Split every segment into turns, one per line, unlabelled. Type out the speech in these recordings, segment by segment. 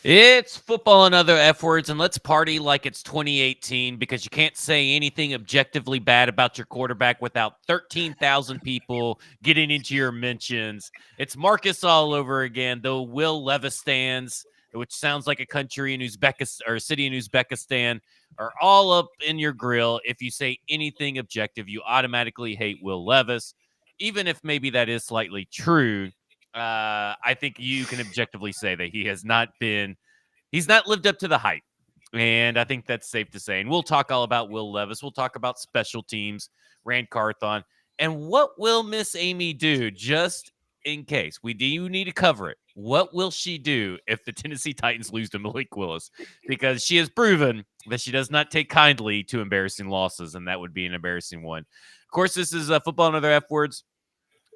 It's football and other F words, and let's party like it's 2018 because you can't say anything objectively bad about your quarterback without 13,000 people getting into your mentions. It's Marcus all over again, though Will Levis stands, which sounds like a country in Uzbekistan or a city in Uzbekistan, are all up in your grill. If you say anything objective, you automatically hate Will Levis, even if maybe that is slightly true. I think you can objectively say that he's not lived up to the hype. And I think that's safe to say. And we'll talk all about Will Levis. We'll talk about special teams, Rand Carthon, and what will Miss Amy do just in case. We do need to cover it. What will she do if the Tennessee Titans lose to Malik Willis? Because she has proven that she does not take kindly to embarrassing losses, and that would be an embarrassing one. Of course, this is Football and Other F Words.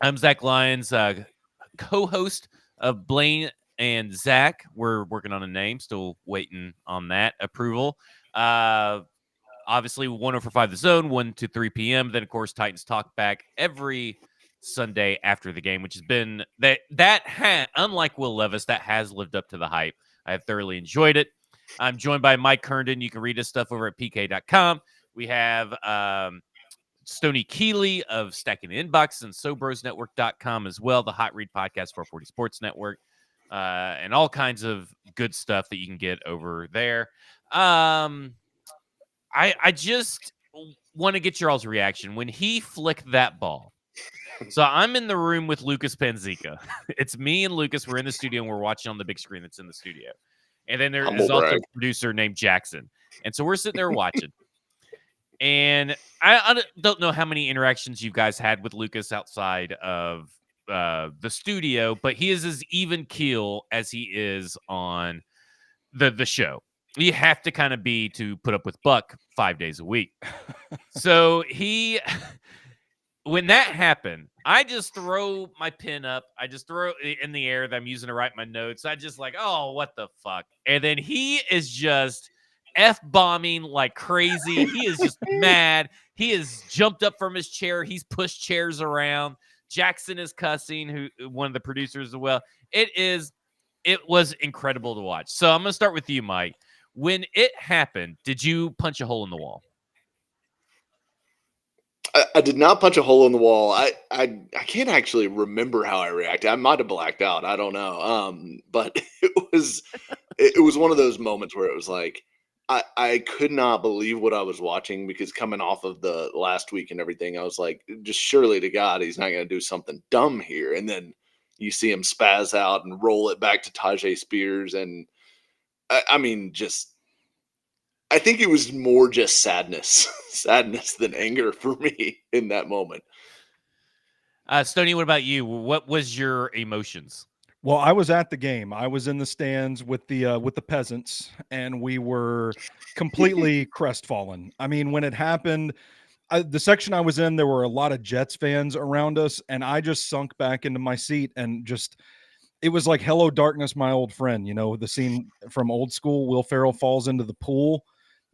I'm Zach Lyons, co-host of Blaine and Zach. We're working on a name, still waiting on that approval. Obviously, 104.5 The Zone, 1 to 3 p.m. Then, of course, Titans Talk Back every Sunday after the game, which has been unlike Will Levis, that has lived up to the hype. I have thoroughly enjoyed it. I'm joined by Mike Herndon. You can read his stuff over at pk.com. We have Stoney Keeley of Stacking the Inbox and SoBrosNetwork.com as well, the Hot Read Podcast, 440 Sports Network, and all kinds of good stuff that you can get over there. I just want to get your all's reaction when he flicked that ball. So I'm in the room with Lucas Panzica. It's me and Lucas. We're in the studio and we're watching on the big screen that's in the studio. And then there is also a producer named Jackson. And so we're sitting there watching. And I don't know how many interactions you guys had with Lucas outside of the studio, but he is as even keel as he is on the show. You have to kind of be to put up with Buck 5 days a week. So when that happened, I just throw my pen up. I just throw it in the air that I'm using to write my notes. I just like, oh, what the fuck? And then he is just F-bombing like crazy. He is just mad. He has jumped up from his chair. He's pushed chairs around. Jackson is cussing, one of the producers as well. It was incredible to watch. So I'm going to start with you, Mike. When it happened, did you punch a hole in the wall?
I did not punch a hole in the wall. I can't actually remember how I reacted. I might have blacked out. I don't know. But it was one of those moments where it was like I could not believe what I was watching, because coming off of the last week and everything, I was like, just surely to God, he's not going to do something dumb here. And then you see him spaz out and roll it back to Tajay Spears. And I mean, I think it was more just sadness than anger for me in that moment.
Stoney, what about you? What was your emotions?
Well, I was at the game. I was in the stands with the peasants, and we were completely crestfallen. I mean, when it happened, the section I was in, there were a lot of Jets fans around us, and I just sunk back into my seat and it was like, hello, darkness, my old friend. You know, the scene from Old School, Will Ferrell falls into the pool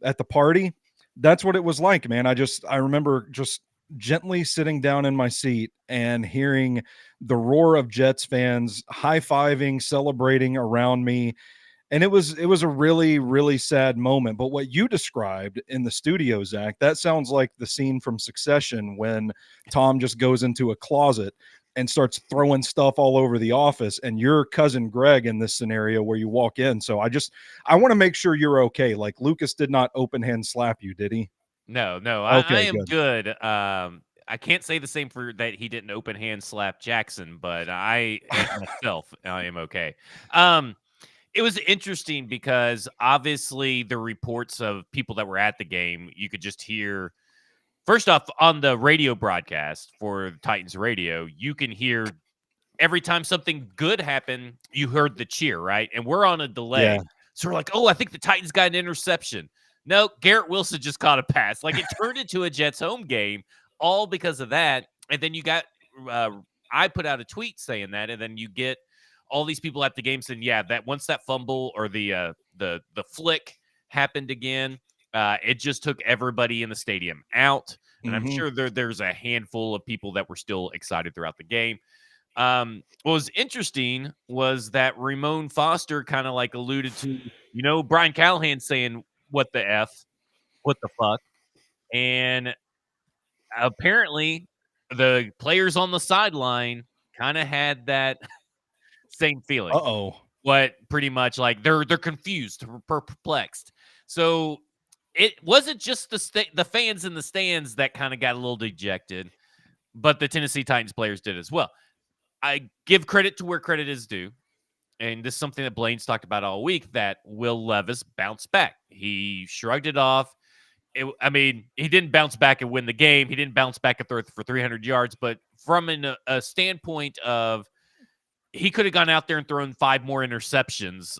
at the party. That's what it was like, man. I remember just gently sitting down in my seat and hearing the roar of Jets fans high-fiving, celebrating around me. And it was a really, really sad moment. But what you described in the studio, Zach, that sounds like the scene from Succession when Tom just goes into a closet and starts throwing stuff all over the office, and your cousin Greg in this scenario where you walk in. So I want to make sure you're okay. Like, Lucas did not open hand slap you, did he?
No,
Okay,
I am good. I can't say the same for that he didn't open hand slap Jackson, but I myself, I am okay. It was interesting because obviously the reports of people that were at the game, you could just hear. First off, on the radio broadcast for Titans radio, you can hear every time something good happened, you heard the cheer, right? And we're on a delay.
Yeah.
So we're like, oh, I think the Titans got an interception. No, Garrett Wilson just caught a pass. Like, it turned into a Jets home game all because of that. And then you got I put out a tweet saying that, and then you get all these people at the game saying, yeah, that once that fumble or the flick happened again, it just took everybody in the stadium out. And I'm sure there's a handful of people that were still excited throughout the game. What was interesting was that Ramon Foster kind of like alluded to, Brian Callahan saying, "What the F? What the fuck?" And apparently the players on the sideline kind of had that same feeling.
Uh-oh.
What pretty much like they're confused, perplexed. So it wasn't just the fans in the stands that kind of got a little dejected, but the Tennessee Titans players did as well. I give credit to where credit is due. And this is something that Blaine's talked about all week, that Will Levis bounced back. He shrugged it off. He didn't bounce back and win the game. He didn't bounce back and throw for 300 yards. But from a standpoint of, he could have gone out there and thrown 5 more interceptions,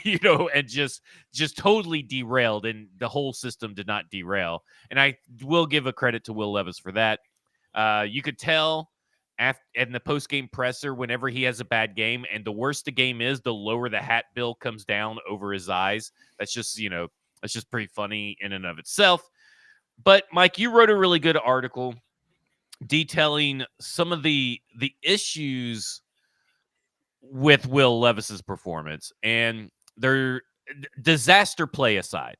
and just totally derailed. And the whole system did not derail. And I will give a credit to Will Levis for that. You could tell in the post-game presser, whenever he has a bad game, and the worse the game is, the lower the hat bill comes down over his eyes. That's just, that's just pretty funny in and of itself. But Mike, you wrote a really good article detailing some of the issues with Will Levis's performance, and their disaster play aside.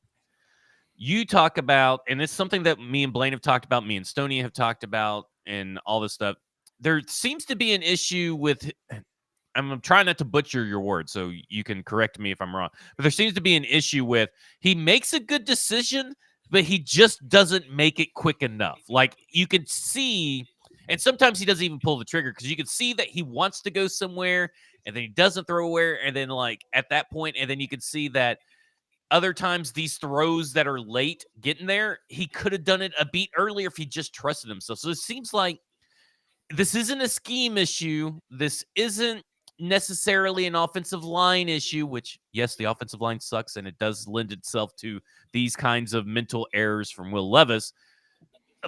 You talk about, and it's something that me and Blaine have talked about, me and Stoney have talked about, and all this stuff. There seems to be an issue with, I'm trying not to butcher your words, so you can correct me if I'm wrong, but there seems to be an issue with, he makes a good decision, but he just doesn't make it quick enough. Like, you can see, and sometimes he doesn't even pull the trigger, because you can see that he wants to go somewhere, and then he doesn't throw where, and then like at that point, and then you can see that other times these throws that are late getting there, he could have done it a beat earlier if he just trusted himself. So it seems like this isn't a scheme issue. This isn't necessarily an offensive line issue, which, yes, the offensive line sucks, and it does lend itself to these kinds of mental errors from Will Levis.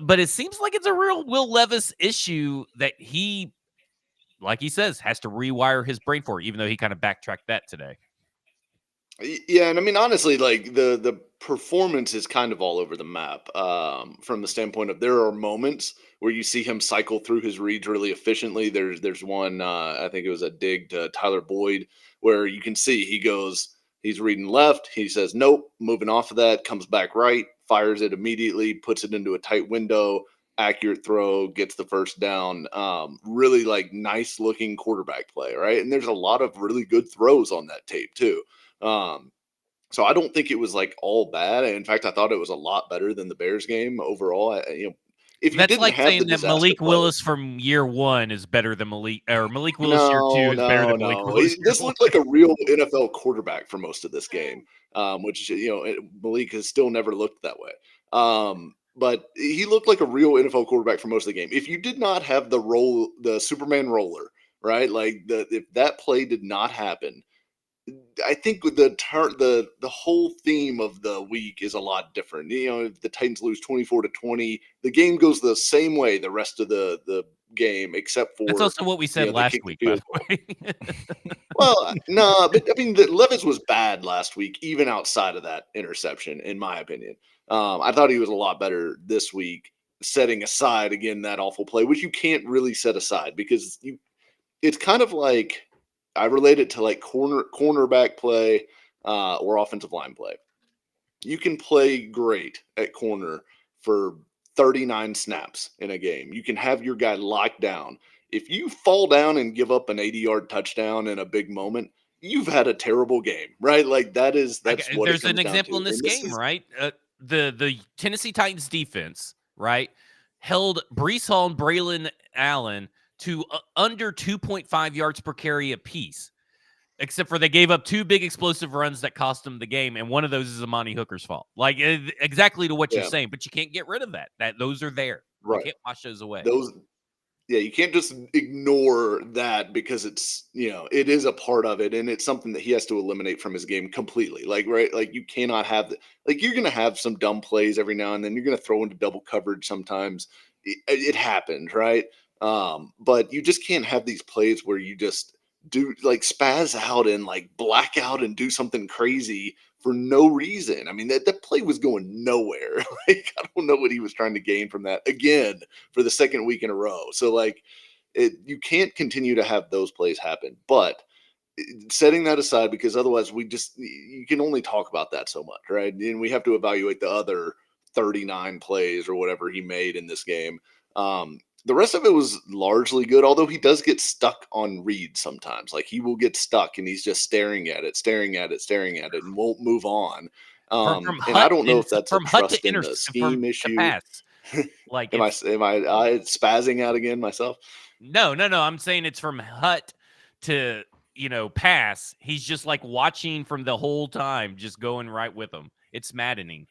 But it seems like it's a real Will Levis issue that he, like he says, has to rewire his brain for, even though he kind of backtracked that today.
Yeah, and I mean, honestly, like the performance is kind of all over the map, from the standpoint of, there are moments where you see him cycle through his reads really efficiently. There's one, I think it was a dig to Tyler Boyd, where you can see he's reading left, he says nope, moving off of that, comes back right, fires it immediately, puts it into a tight window, accurate throw, gets the first down. Really like nice looking quarterback play, right? And there's a lot of really good throws on that tape too. So I don't think it was like all bad. In fact, I thought it was a lot better than the Bears game overall. If you
That's
didn't
like
have
saying
the
that
disaster
Malik
play,
Willis from year 1 is better than Malik Willis year 2 is better than Malik
no.
Willis.
This looked like a real NFL quarterback for most of this game, which Malik has still never looked that way. But he looked like a real NFL quarterback for most of the game. If you did not have the Superman roller, right? Like if that play did not happen, I think the whole theme of the week is a lot different. If the Titans lose 24-20, the game goes the same way the rest of the game, except for,
That's also what we said last week, by the way.
Well, no, but I mean, Levis was bad last week, even outside of that interception, in my opinion. I thought he was a lot better this week, setting aside again that awful play, which you can't really set aside, because it's kind of like, I relate it to like cornerback play, or offensive line play. You can play great at corner for 39 snaps in a game. You can have your guy locked down. If you fall down and give up an 80-yard touchdown in a big moment, you've had a terrible game, right? Like that's what
there's
it comes
an example
down
in
to.
this game, right? The Tennessee Titans defense, right, held Breece Hall and Braylon Allen to under 2.5 yards per carry apiece, except for they gave up 2 big explosive runs that cost them the game, and one of those is Amani Hooker's fault. Like, exactly to what you're saying, but you can't get rid of that. Those are there.
Right.
You can't wash those away.
You can't just ignore that, because it's, it is a part of it, and it's something that he has to eliminate from his game completely. Like, right, like you cannot have you're going to have some dumb plays every now and then. You're going to throw into double coverage sometimes. It happens, right? But you just can't have these plays where you just do like spaz out and like black out and do something crazy for no reason. I mean, that play was going nowhere. Like, I don't know what he was trying to gain from that, again, for the second week in a row. So like, You can't continue to have those plays happen. But setting that aside, because otherwise you can only talk about that so much, right? And we have to evaluate the other 39 plays or whatever he made in this game. The rest of it was largely good, although he does get stuck on reads sometimes. Like he will get stuck and he's just staring at it, and won't move on.
From
And I
hut
don't know if that's a
from hut
trust
to
in the
from
scheme
to
issue.
pass. Like
Am I spazzing out again myself?
No. I'm saying it's from hut to pass. He's just like watching from the whole time, just going right with him. It's maddening.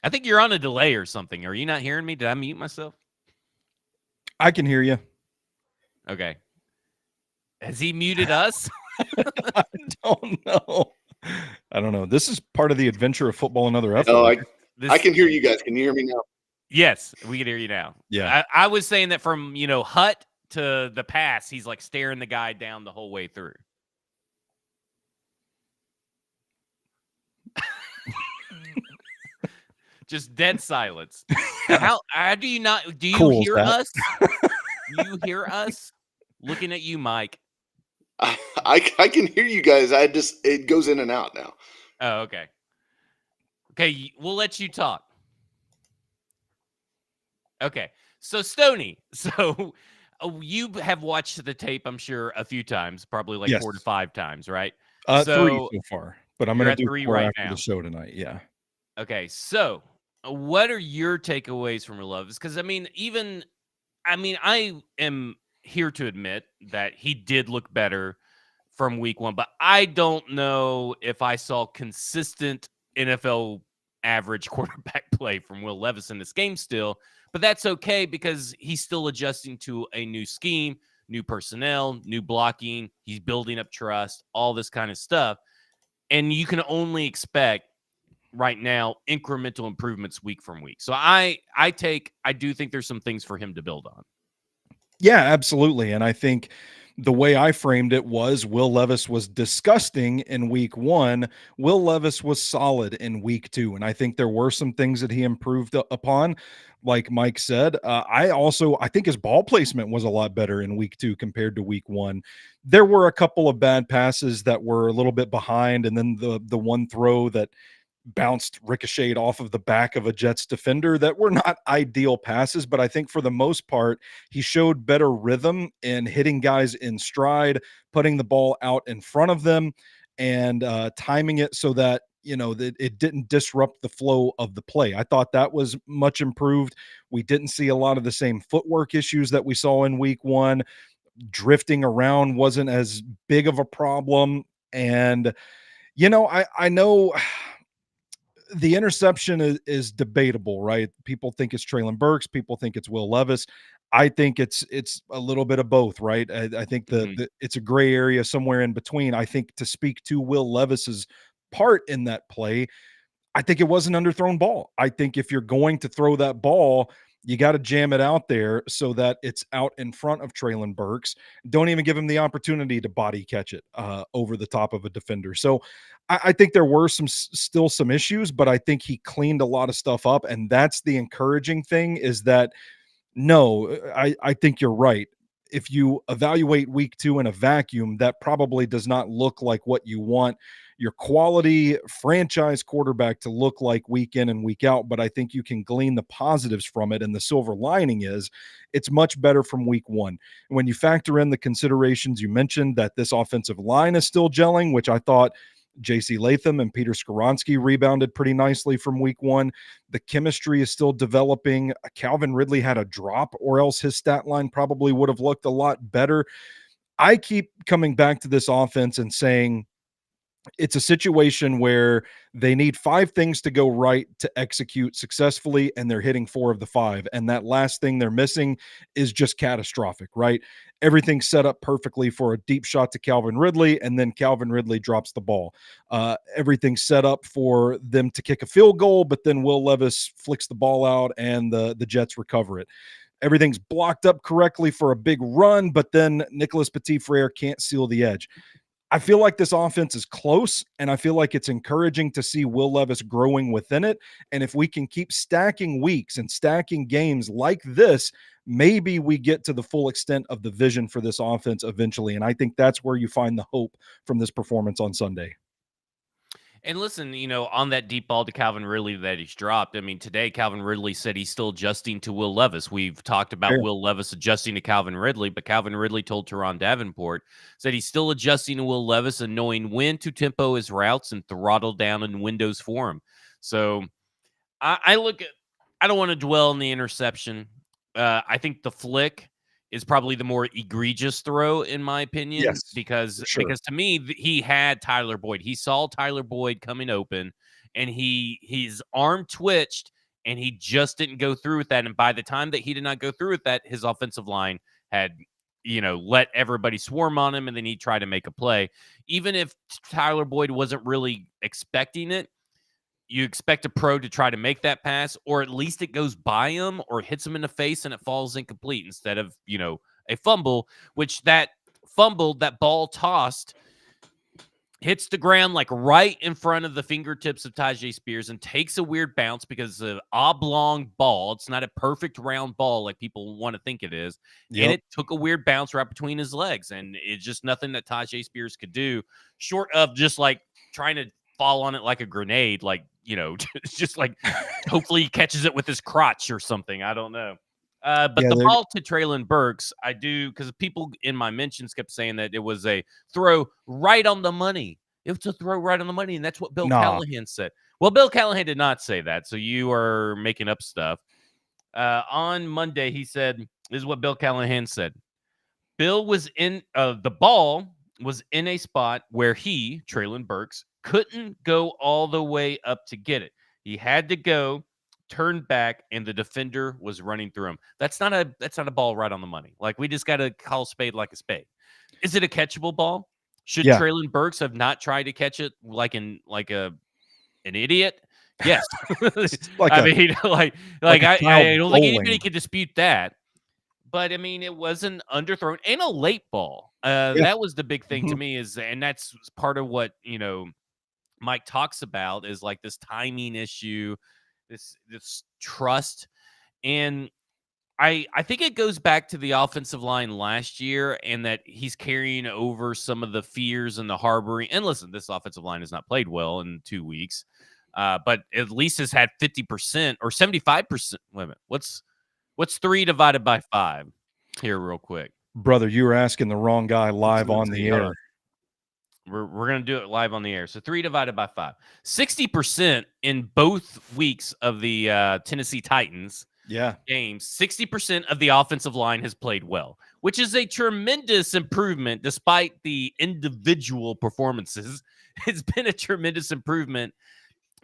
I think you're on a delay or something. Are you not hearing me? Did I mute myself?
I can hear you.
Okay. Has he muted us?
I don't know. I don't know. This is part of the adventure of football and other
Oh,
efforts.
I can hear you guys. Can you hear me now?
Yes, we can hear you now.
Yeah.
I was saying that from, hut to the pass, he's like staring the guy down the whole way through. Just dead silence. How do you not? Do you
Cool,
hear
Zach.
us? Do you hear us? Looking at you, Mike.
I can hear you guys. It goes in and out now.
Oh, okay. Okay, we'll let you talk. Okay, so Stoney, you have watched the tape, I'm sure, a few times, probably like 4 to 5 times, right?
3 so far, but I'm going to do
3
4
right
after
now.
the show tonight. Yeah.
Okay, so what are your takeaways from Levis? Because I am here to admit that he did look better from week 1, but I don't know if I saw consistent NFL average quarterback play from Will Levis in this game still, but that's okay because he's still adjusting to a new scheme, new personnel, new blocking. He's building up trust, all this kind of stuff. And you can only expect right now incremental improvements week from week. So I do think there's some things for him to build on.
Yeah, absolutely. And I think the way I framed it was Will Levis was disgusting in week 1. Will Levis was solid in week 2. And I think there were some things that he improved upon. Like Mike said, I think his ball placement was a lot better in week 2 compared to week 1. There were a couple of bad passes that were a little bit behind. And then the one throw that bounced ricocheted off of the back of a Jets defender that were not ideal passes, but I think for the most part, he showed better rhythm in hitting guys in stride, putting the ball out in front of them, and timing it so that that it didn't disrupt the flow of the play. I thought that was much improved. We didn't see a lot of the same footwork issues that we saw in week 1. Drifting around wasn't as big of a problem. And I know the interception is debatable, right? People think it's Treylon Burks. People think it's Will Levis. I think it's a little bit of both, right? I think it's a gray area somewhere in between. I think to speak to Will Levis's part in that play, I think it was an underthrown ball. I think if you're going to throw that ball, you got to jam it out there so that it's out in front of Treylon Burks. Don't even give him the opportunity to body catch it over the top of a defender. So I think there were still some issues, but I think he cleaned a lot of stuff up. And that's the encouraging thing is that, no, I think you're right. If you evaluate week 2 in a vacuum, that probably does not look like what you want your quality franchise quarterback to look like week in and week out. But I think you can glean the positives from it. And the silver lining is it's much better from week 1. When you factor in the considerations you mentioned that this offensive line is still gelling, which I thought J.C. Latham and Peter Skoronski rebounded pretty nicely from week 1. The chemistry is still developing. Calvin Ridley had a drop, or else his stat line probably would have looked a lot better. I keep coming back to this offense and saying it's a situation where they need 5 things to go right to execute successfully, and they're hitting 4 of the 5. And that last thing they're missing is just catastrophic, right? Everything's set up perfectly for a deep shot to Calvin Ridley, and then Calvin Ridley drops the ball. Everything's set up for them to kick a field goal, but then Will Levis flicks the ball out, and the Jets recover it. Everything's blocked up correctly for a big run, but then Nicholas Petit-Frere can't seal the edge. I feel like this offense is close, and I feel like it's encouraging to see Will Levis growing within it. And if we can keep stacking weeks and stacking games like this, maybe we get to the full extent of the vision for this offense eventually. And I think that's where you find the hope from this performance on Sunday.
And listen, on that deep ball to Calvin Ridley that he's dropped, I mean, today Calvin Ridley said he's still adjusting to Will Levis. We've talked about
Fair.
Will Levis adjusting to Calvin Ridley, but Calvin Ridley told Teron Davenport, said he's still adjusting to Will Levis and knowing when to tempo his routes and throttle down in windows for him. So I look at, I don't want to dwell on the interception. I think the flick is probably the more egregious throw in my opinion,
Yes,
because
sure.
to me he had Tyler Boyd. He saw Tyler Boyd coming open, and his arm twitched, and he just didn't go through with that. And by the time that he did not go through with that, his offensive line had let everybody swarm on him, and then he tried to make a play. Even if Tyler Boyd wasn't really expecting it, you expect a pro to try to make that pass, or at least it goes by him or hits him in the face and it falls incomplete instead of, a fumble, which that ball tossed hits the ground like right in front of the fingertips of Tajay Spears and takes a weird bounce because it's an oblong ball. It's not a perfect round ball like people want to think it is. And
Yep.
it took a weird bounce right between his legs. And it's just nothing that Tajay Spears could do short of just like trying to fall on it like a grenade, like, just like hopefully he catches it with his crotch or something. I don't know. But
Yeah,
the ball to Traylon Burks, I do, because people in my mentions kept saying that it was a throw right on the money. It was a throw right on the money, and that's what Bill
nah.
Callahan said. Well, Bill Callahan did not say that, so you are making up stuff. On Monday, he said, this is what Bill Callahan said. Bill was in, the ball was in a spot where he, Traylon Burks, couldn't go all the way up to get it. He had to go, turn back, and the defender was running through him. That's not a ball right on the money. Like, we just got to call a spade like a spade. Is it a catchable ball? Should
Yeah.
Traylon Burks have not tried to catch it like an idiot? Yes.
Like
I
a
mean,
like a
I
child
don't think anybody
bowling.
could dispute that. But I mean, it was an underthrown and a late ball.
Yeah.
That was the big thing to
Mhm.
me, and that's part of what Mike talks about, is like this timing issue, this trust. And I think it goes back to the offensive line last year, and that he's carrying over some of the fears and the harboring. And listen, this offensive line has not played well in 2 weeks, but at least has had 50% or 75%. Wait a minute, what's 3 divided by 5 here, real quick?
Brother, you were asking the wrong guy live on the
Hold
air.
on. We're gonna do it live on the air. So 3 divided by 5, 60% in both weeks of the Tennessee Titans
Yeah.
games. 60% of the offensive line has played well, which is a tremendous improvement despite the individual performances. It's been a tremendous improvement,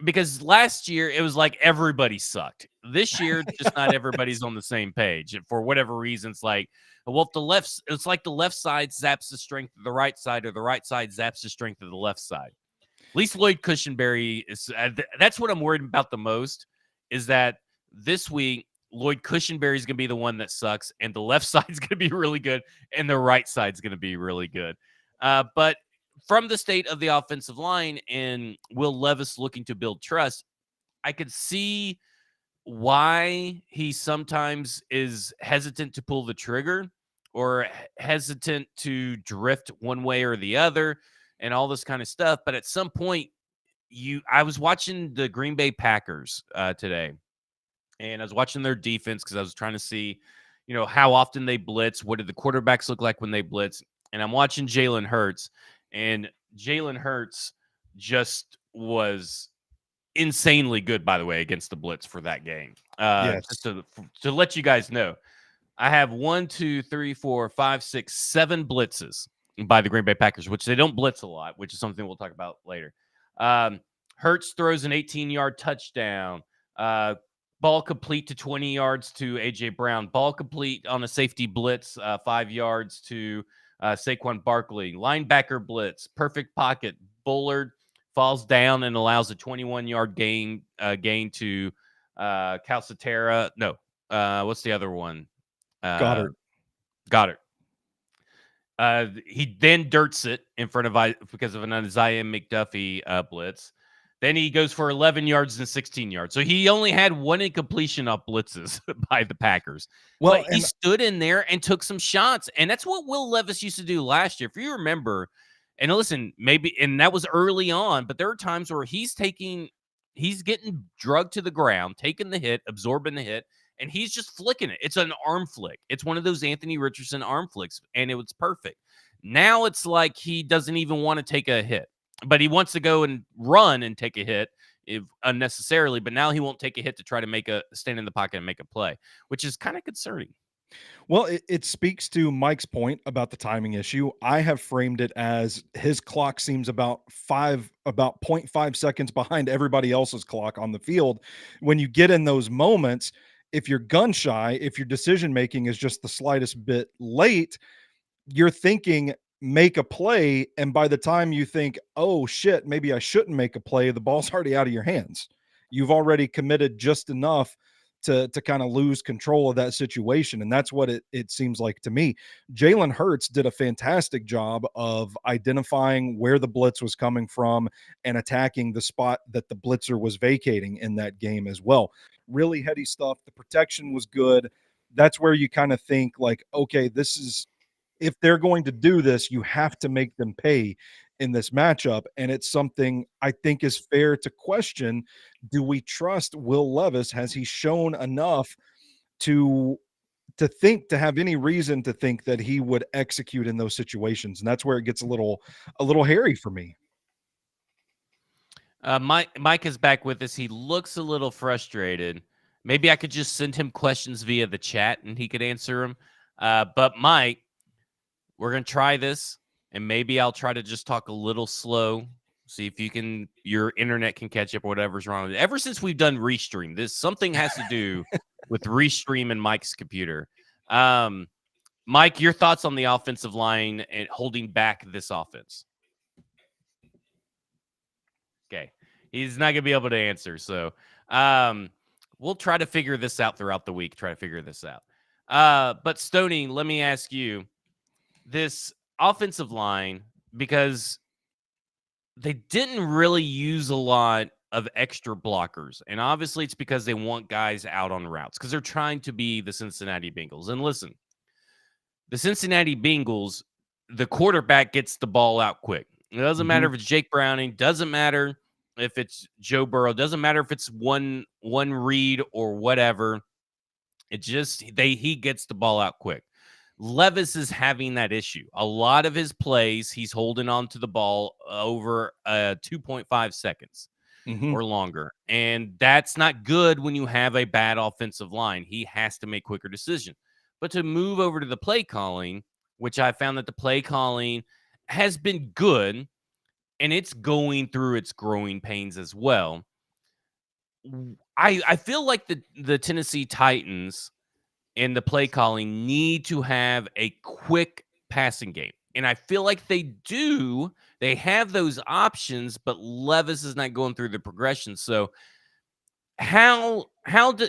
because last year it was like everybody sucked. This year, just not everybody's on the same page. And for whatever reason, it's like, well, if it's like the left side zaps the strength of the right side, or the right side zaps the strength of the left side. At least Lloyd Cushenberry is. That's what I'm worried about the most, is that this week Lloyd Cushenberry is going to be the one that sucks, and the left side's going to be really good, and the right side's going to be really good. But from the state of the offensive line and Will Levis looking to build trust, I could see why he sometimes is hesitant to pull the trigger, or hesitant to drift one way or the other, and all this kind of stuff. But at some point, I was watching the Green Bay Packers today, and I was watching their defense because I was trying to see, how often they blitz. What did the quarterbacks look like when they blitz? And I'm watching Jalen Hurts, and Jalen Hurts just was insanely good, by the way, against the blitz for that game.
Yes.
Just to let you guys know, I have 1, 2, 3, 4, 5, 6, 7 blitzes by the Green Bay Packers, which they don't blitz a lot, which is something we'll talk about later. Hurts throws an 18-yard touchdown. Ball complete to 20 yards to A.J. Brown. Ball complete on a safety blitz, 5 yards to Saquon Barkley. Linebacker blitz, perfect pocket. Bullard falls down and allows a 21-yard gain to Calcaterra. No, what's the other one?
Goddard.
Goddard. He then dirts it in front of because of an Isaiah McDuffie blitz. Then he goes for 11 yards and 16 yards. So he only had one incompletion off blitzes by the Packers.
Well,
But he stood in there and took some shots. And that's what Will Levis used to do last year. If you remember, and listen, and that was early on, but there are times where he's getting drugged to the ground, taking the hit, absorbing the hit, and he's just flicking it. It's an arm flick. It's one of those Anthony Richardson arm flicks, and it was perfect. Now it's like he doesn't even want to take a hit, but he wants to go and run and take a hit if unnecessarily. But now he won't take a hit to try to stand in the pocket and make a play, which is kind of concerning.
Well, it speaks to Mike's point about the timing issue. I have framed it as his clock seems about 0.5 seconds behind everybody else's clock on the field. When you get in those moments, if you're gun shy, if your decision making is just the slightest bit late, you're thinking make a play, and by the time you think, oh shit, maybe I shouldn't make a play, the ball's already out of your hands. You've already committed just enough to kind of lose control of that situation. And that's what it seems like to me. Jalen Hurts did a fantastic job of identifying where the blitz was coming from and attacking the spot that the blitzer was vacating in that game as well. Really heady stuff. The protection was good. That's where you kind of think like, okay, this is, if they're going to do this, you have to make them pay in this matchup. And it's something I think is fair to question. Do we trust Will Levis? Has he shown enough to have any reason to think that he would execute in those situations? And that's where it gets a little hairy for me.
Mike is back with us. He looks a little frustrated. Maybe I could just send him questions via the chat and he could answer them. But Mike, we're going to try this, and maybe I'll try to just talk a little slow, see if your internet can catch up or whatever's wrong with it. Ever since we've done Restream, something has to do with Restream and Mike's computer. Mike, your thoughts on the offensive line and holding back this offense? Okay. He's not going to be able to answer, so we'll try to figure this out throughout the week, But Stoney, let me ask you, this offensive line, because they didn't really use a lot of extra blockers. And obviously it's because they want guys out on routes because they're trying to be the Cincinnati Bengals. And listen, the Cincinnati Bengals, the quarterback gets the ball out quick. It doesn't matter if it's Jake Browning, doesn't matter if it's Joe Burrow, doesn't matter if it's one read or whatever. He gets the ball out quick. Levis is having that issue. A lot of his plays, he's holding on to the ball over 2.5 seconds or longer. And that's not good when you have a bad offensive line. He has to make quicker decisions. But to move over to the play calling, which I found that the play calling has been good, and it's going through its growing pains as well. I feel like the Tennessee Titans and the play calling need to have a quick passing game. And I feel like they do. They have those options, but Levis is not going through the progression. So how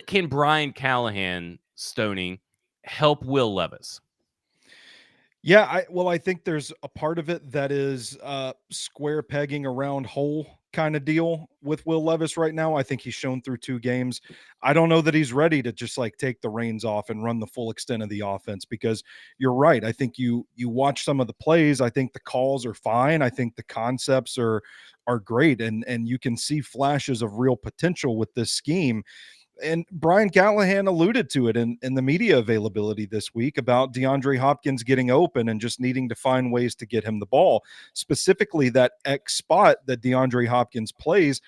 can Brian Callahan, Stoney, help Will Levis?
Yeah, I think there's a part of it that is square pegging around hole kind of deal with Will Levis right now. I think he's shown through 2 games. I don't know that he's ready to just like take the reins off and run the full extent of the offense, because you're right. I think you watch some of the plays. I think the calls are fine. I think the concepts are great, and you can see flashes of real potential with this scheme. And Brian Callahan alluded to it in the media availability this week about DeAndre Hopkins getting open and just needing to find ways to get him the ball. Specifically, that X spot that DeAndre Hopkins plays,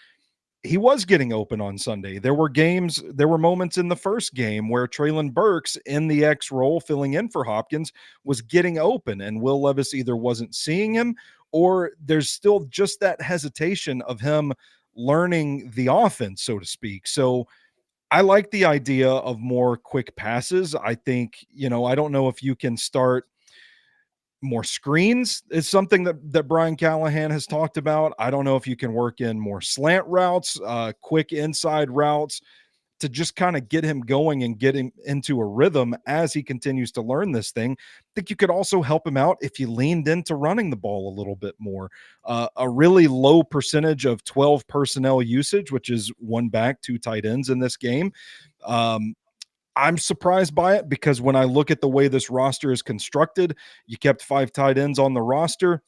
he was getting open on Sunday. There were moments in the first game where Treylon Burks in the X role filling in for Hopkins was getting open, and Will Levis either wasn't seeing him or there's still just that hesitation of him learning the offense, so to speak. So I like the idea of more quick passes. I think, I don't know if you can start more screens is something that Brian Callahan has talked about. I don't know if you can work in more slant routes, quick inside routes. to just kind of get him going and get him into a rhythm as he continues to learn this thing. I think you could also help him out if you leaned into running the ball a little bit more. A really low percentage of 12 personnel usage, which is one back, two tight ends in this game. I'm surprised by it because when I look at the way this roster is constructed, you kept 5 tight ends on the roster.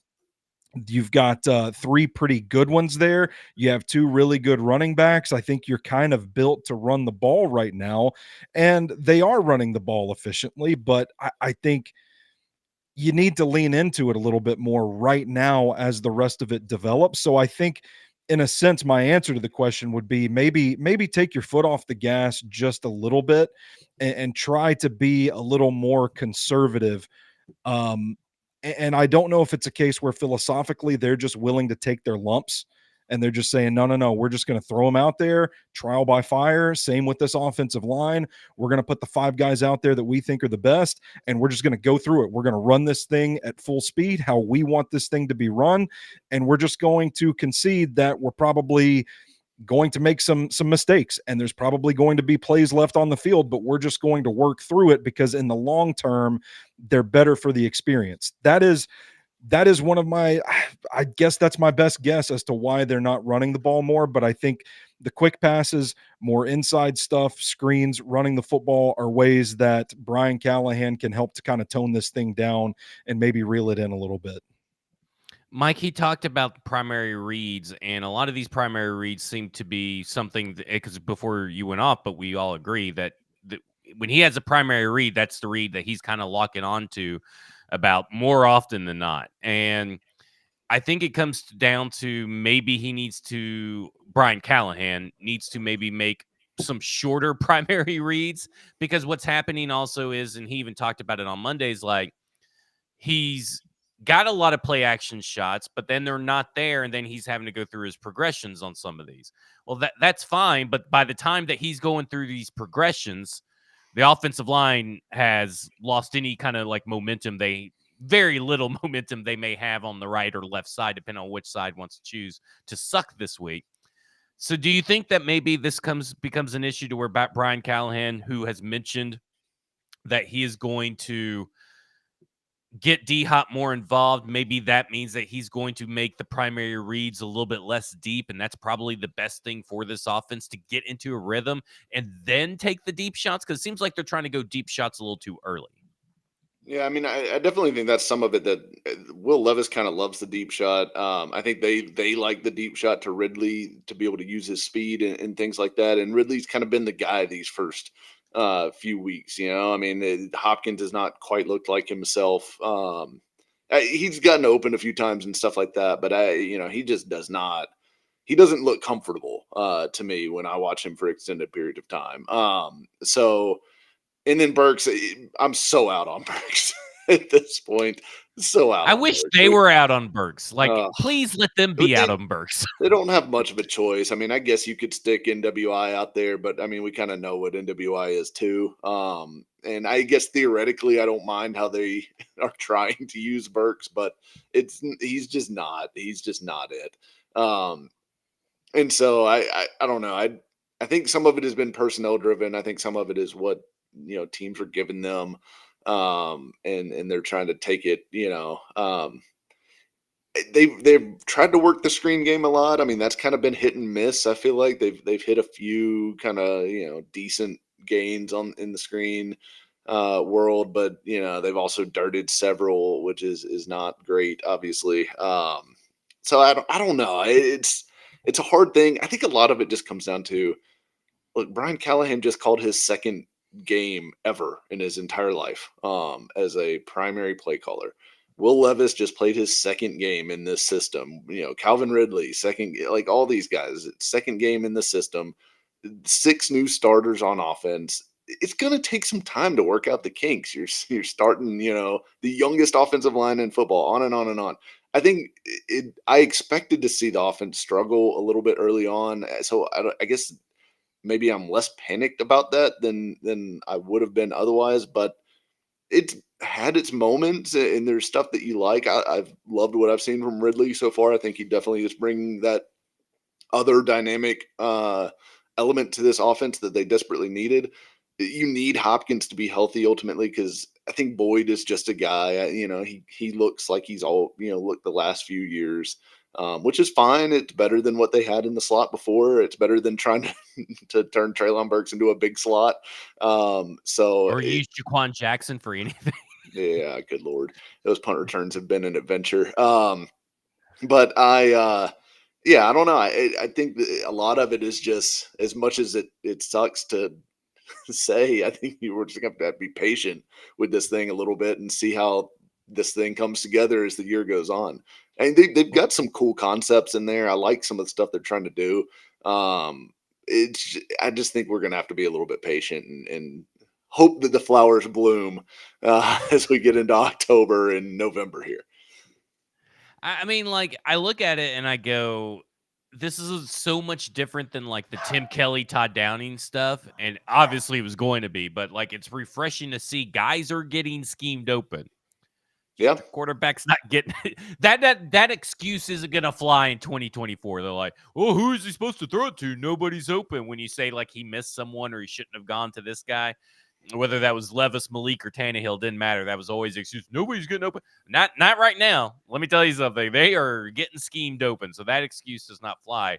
You've got 3 pretty good ones there. You have 2 really good running backs. I think you're kind of built to run the ball right now, and they are running the ball efficiently, but I think you need to lean into it a little bit more right now as the rest of it develops. So I think in a sense, my answer to the question would be maybe take your foot off the gas just a little bit and try to be a little more conservative. And I don't know if it's a case where philosophically they're just willing to take their lumps and they're just saying, no, we're just going to throw them out there, trial by fire. Same with this offensive line. We're going to put the 5 guys out there that we think are the best, and we're just going to go through it. We're going to run this thing at full speed, how we want this thing to be run. And we're just going to concede that we're probably going to make some mistakes, and there's probably going to be plays left on the field, but we're just going to work through it because in the long term they're better for the experience. That is one of my, I guess that's my best guess as to why they're not running the ball more. But I think the quick passes, more inside stuff, screens, running the football are ways that Brian Callahan can help to kind of tone this thing down and maybe reel it in a little bit.
Mike, he talked about the primary reads, and a lot of these primary reads seem to be something because before you went off, but we all agree that when he has a primary read, that's the read that he's kind of locking on to about more often than not. And I think it comes down to maybe Brian Callahan needs to maybe make some shorter primary reads, because what's happening also is, and he even talked about it on Mondays, like he's got a lot of play action shots, but then they're not there, and then he's having to go through his progressions on some of these. Well, that's fine, but by the time that he's going through these progressions, the offensive line has lost any kind of like momentum. Very little momentum they may have on the right or left side, depending on which side wants to choose to suck this week. So do you think that maybe this becomes an issue to where Brian Callahan, who has mentioned that he is going to get D-Hop more involved, maybe that means that he's going to make the primary reads a little bit less deep, and that's probably the best thing for this offense to get into a rhythm and then take the deep shots? Because it seems like they're trying to go deep shots a little too early.
Yeah, I mean, I definitely think that's some of it. That Will Levis kind of loves the deep shot. I think they like the deep shot to Ridley to be able to use his speed and things like that. And Ridley's kind of been the guy these first few weeks. I mean, Hopkins has not quite looked like himself. He's gotten open a few times and stuff like that, but he just does not. He doesn't look comfortable to me when I watch him for extended period of time. And then Burks, I'm so out on Burks at this point. So out.
I wish they were out on Burks. Like, please let them be out on Burks.
They don't have much of a choice. I mean, I guess you could stick NWI out there, but I mean, we kind of know what NWI is too. And I guess theoretically, I don't mind how they are trying to use Burks, but he's just not it. And so I don't know. I think some of it has been personnel driven. I think some of it is what teams are giving them, and they're trying to take it. They've tried to work the screen game a lot. I mean, that's kind of been hit and miss. I feel like they've hit a few kind of decent gains in the screen world, but they've also darted several, which is not great, obviously. So I don't know. It's a hard thing. I think a lot of it just comes down to, look, Brian Callahan just called his second game ever in his entire life as a primary play caller. Will Levis just played his second game in this system. Calvin Ridley, second, like all these guys, second game in the system, 6 new starters on offense. It's going to take some time to work out the kinks. You're starting, the youngest offensive line in football, on and on and on. I think I expected to see the offense struggle a little bit early on. So I guess maybe I'm less panicked about that than I would have been otherwise, but it's had its moments, and there's stuff that you like. I've loved what I've seen from Ridley so far. I think he definitely is bringing that other dynamic element to this offense that they desperately needed. You need Hopkins to be healthy ultimately, because I think Boyd is just a guy. He looks like he's all looked the last few years, which is fine. It's better than what they had in the slot before. It's better than trying to turn Treylon Burks into a big slot.
Or use Jaquan Jackson for anything.
Yeah, good Lord. Those punt returns have been an adventure. But I don't know. I think that a lot of it is just, as much as it sucks to say, I think you were just going to have to be patient with this thing a little bit and see how this thing comes together as the year goes on. And they've got some cool concepts in there. I like some of the stuff they're trying to do. I just think we're going to have to be a little bit patient and hope that the flowers bloom as we get into October and November here.
I mean, like, I look at it and I go, this is so much different than like the Tim Kelly, Todd Downing stuff. And obviously it was going to be, but like, it's refreshing to see guys are getting schemed open.
Yeah.
The quarterback's not getting that excuse isn't going to fly in 2024. They're like, oh, who is he supposed to throw it to? Nobody's open. When you say like he missed someone or he shouldn't have gone to this guy, whether that was Levis, Malik, or Tannehill, didn't matter. That was always the excuse. Nobody's getting open. Not right now. Let me tell you something. They are getting schemed open, so that excuse does not fly.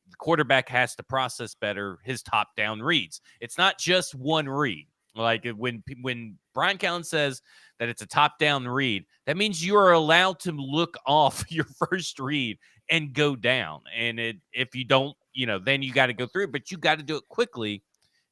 The quarterback has to process better his top-down reads. It's not just one read. Like when Brian Callen says that it's a top-down read, that means you are allowed to look off your first read and go down. And if you don't, then you got to go through it, but you got to do it quickly.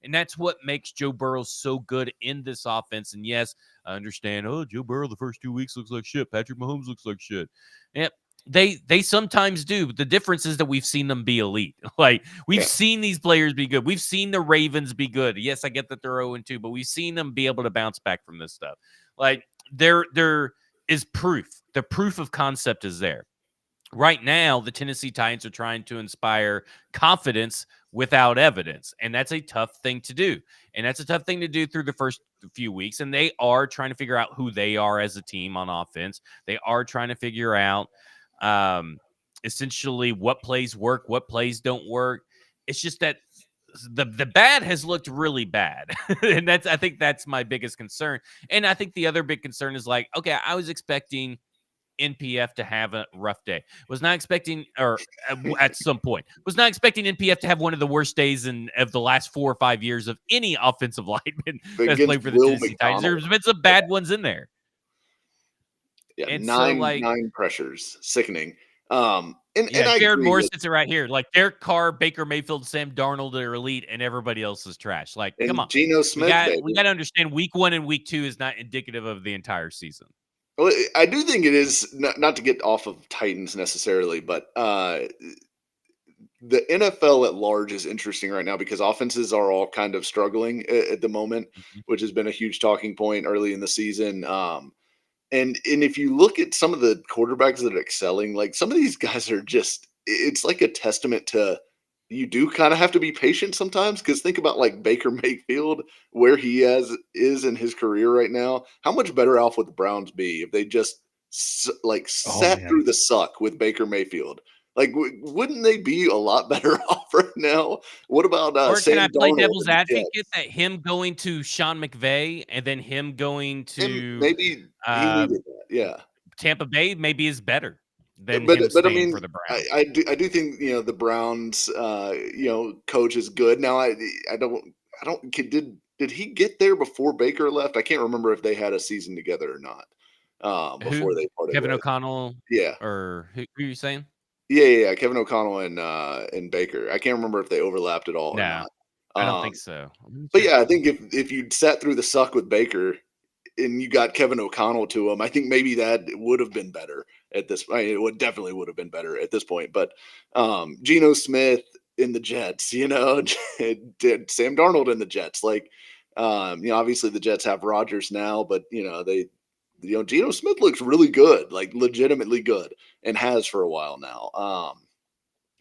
And that's what makes Joe Burrow so good in this offense. And yes, I understand, Joe Burrow the first 2 weeks looks like shit. Patrick Mahomes looks like shit. Yeah, they sometimes do. But the difference is that we've seen them be elite. Like, we've seen these players be good. We've seen the Ravens be good. Yes, I get that they're 0-2, but we've seen them be able to bounce back from this stuff. Like, there is proof. The proof of concept is there. Right now, the Tennessee Titans are trying to inspire confidence without evidence, and that's a tough thing to do. And that's a tough thing to do through the first few weeks, and they are trying to figure out who they are as a team on offense. They are trying to figure out essentially what plays work, what plays don't work. It's just that the bad has looked really bad, and I think that's my biggest concern. And I think the other big concern is like, okay, I was expecting NPF to have a rough day. Was not expecting, or at some point, was not expecting NPF to have one of the worst days of the last 4 or 5 years of any offensive lineman that's played for the Tennessee Titans. There's been some bad ones in there.
Yeah, and nine pressures, sickening. And
Jared Moore sits it right here. Like, Derek Carr, Baker Mayfield, Sam Darnold are elite, and everybody else is trash. Like, come on,
Geno Smith.
We got to understand week 1 and week 2 is not indicative of the entire season.
Well, I do think it is, not to get off of Titans necessarily, but the NFL at large is interesting right now because offenses are all kind of struggling at the moment, which has been a huge talking point early in the season. And if you look at some of the quarterbacks that are excelling, like some of these guys are just, it's like a testament to, you do kind of have to be patient sometimes, because think about like Baker Mayfield, where he is in his career right now. How much better off would the Browns be if they just sat through the suck with Baker Mayfield? Like, wouldn't they be a lot better off right now? What about
or
Sam
can I play
Darnold
devil's advocate that him going to Sean McVay and then him going to
maybe he needed that, yeah.
Tampa Bay maybe is better than
but
him staying
I mean,
for the Browns.
I do think the Browns coach is good. Now I don't did he get there before Baker left? I can't remember if they had a season together or not before they parted.
Kevin O'Connell,
yeah,
or who are you saying?
Yeah, Kevin O'Connell and Baker. I can't remember if they overlapped at all or not.
I don't think so.
But yeah, I think if you'd sat through the suck with Baker and you got Kevin O'Connell to him, I think maybe that would have been better at this. It definitely would have been better at this point. But Geno Smith in the Jets, Sam Darnold in the Jets. Like, obviously the Jets have Rodgers now, but Geno Smith looks really good, like legitimately good, and has for a while now.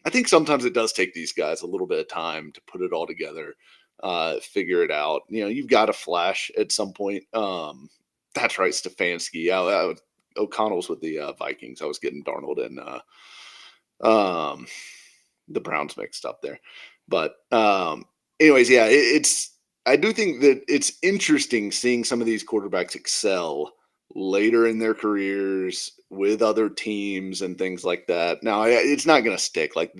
I think sometimes it does take these guys a little bit of time to put it all together, figure it out. You've got to flash at some point. That's right, Stefanski. O'Connell's with the Vikings. I was getting Darnold and the Browns mixed up there. But anyways, yeah, I do think that it's interesting seeing some of these quarterbacks excel later in their careers with other teams and things like that. Now, it's not going to stick. Like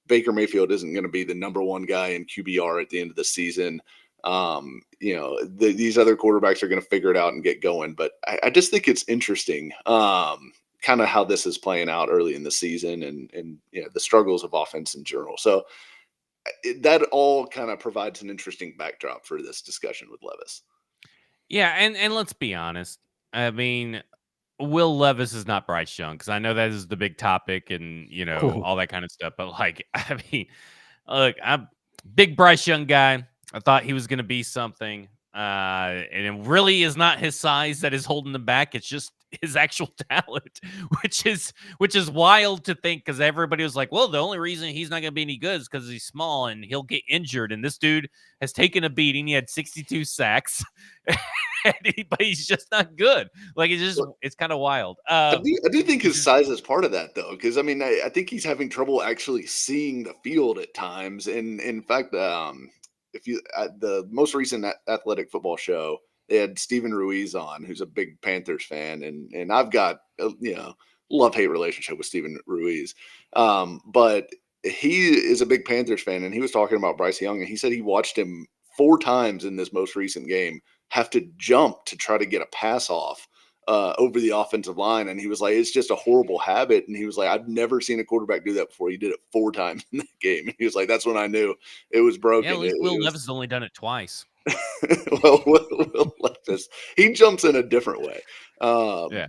Baker Mayfield isn't going to be the number one guy in QBR at the end of the season. These other quarterbacks are going to figure it out and get going. But I just think it's interesting, kind of how this is playing out early in the season and the struggles of offense in general. So that all kind of provides an interesting backdrop for this discussion with Levis.
Yeah, and let's be honest. I mean, Will Levis is not Bryce Young, because I know that is the big topic and
Oh.
all that kind of stuff. But like, I mean, look, I'm a big Bryce Young guy. I thought he was going to be something, and it really is not his size that is holding him back. It's just his actual talent, which is wild to think, because everybody was like, well, the only reason he's not going to be any good is because he's small and he'll get injured. And this dude has taken a beating. He had 62 sacks, but he's just not good. Like, it's kind of wild.
I do think his size is part of that, though, because I mean, I think he's having trouble actually seeing the field at times. And in fact, if you the most recent Athletic Football show, they had Steven Ruiz on, who's a big Panthers fan, and I've got love-hate relationship with Steven Ruiz, but he is a big Panthers fan, and he was talking about Bryce Young, and he said he watched him 4 times in this most recent game have to jump to try to get a pass off over the offensive line, and he was like, it's just a horrible habit, and he was like, I've never seen a quarterback do that before. He did it 4 times in that game, and he was like, that's when I knew it was broken.
Yeah, at least Will Levis has only done it twice.
Well, Will Levis, he jumps in a different way.
Yeah.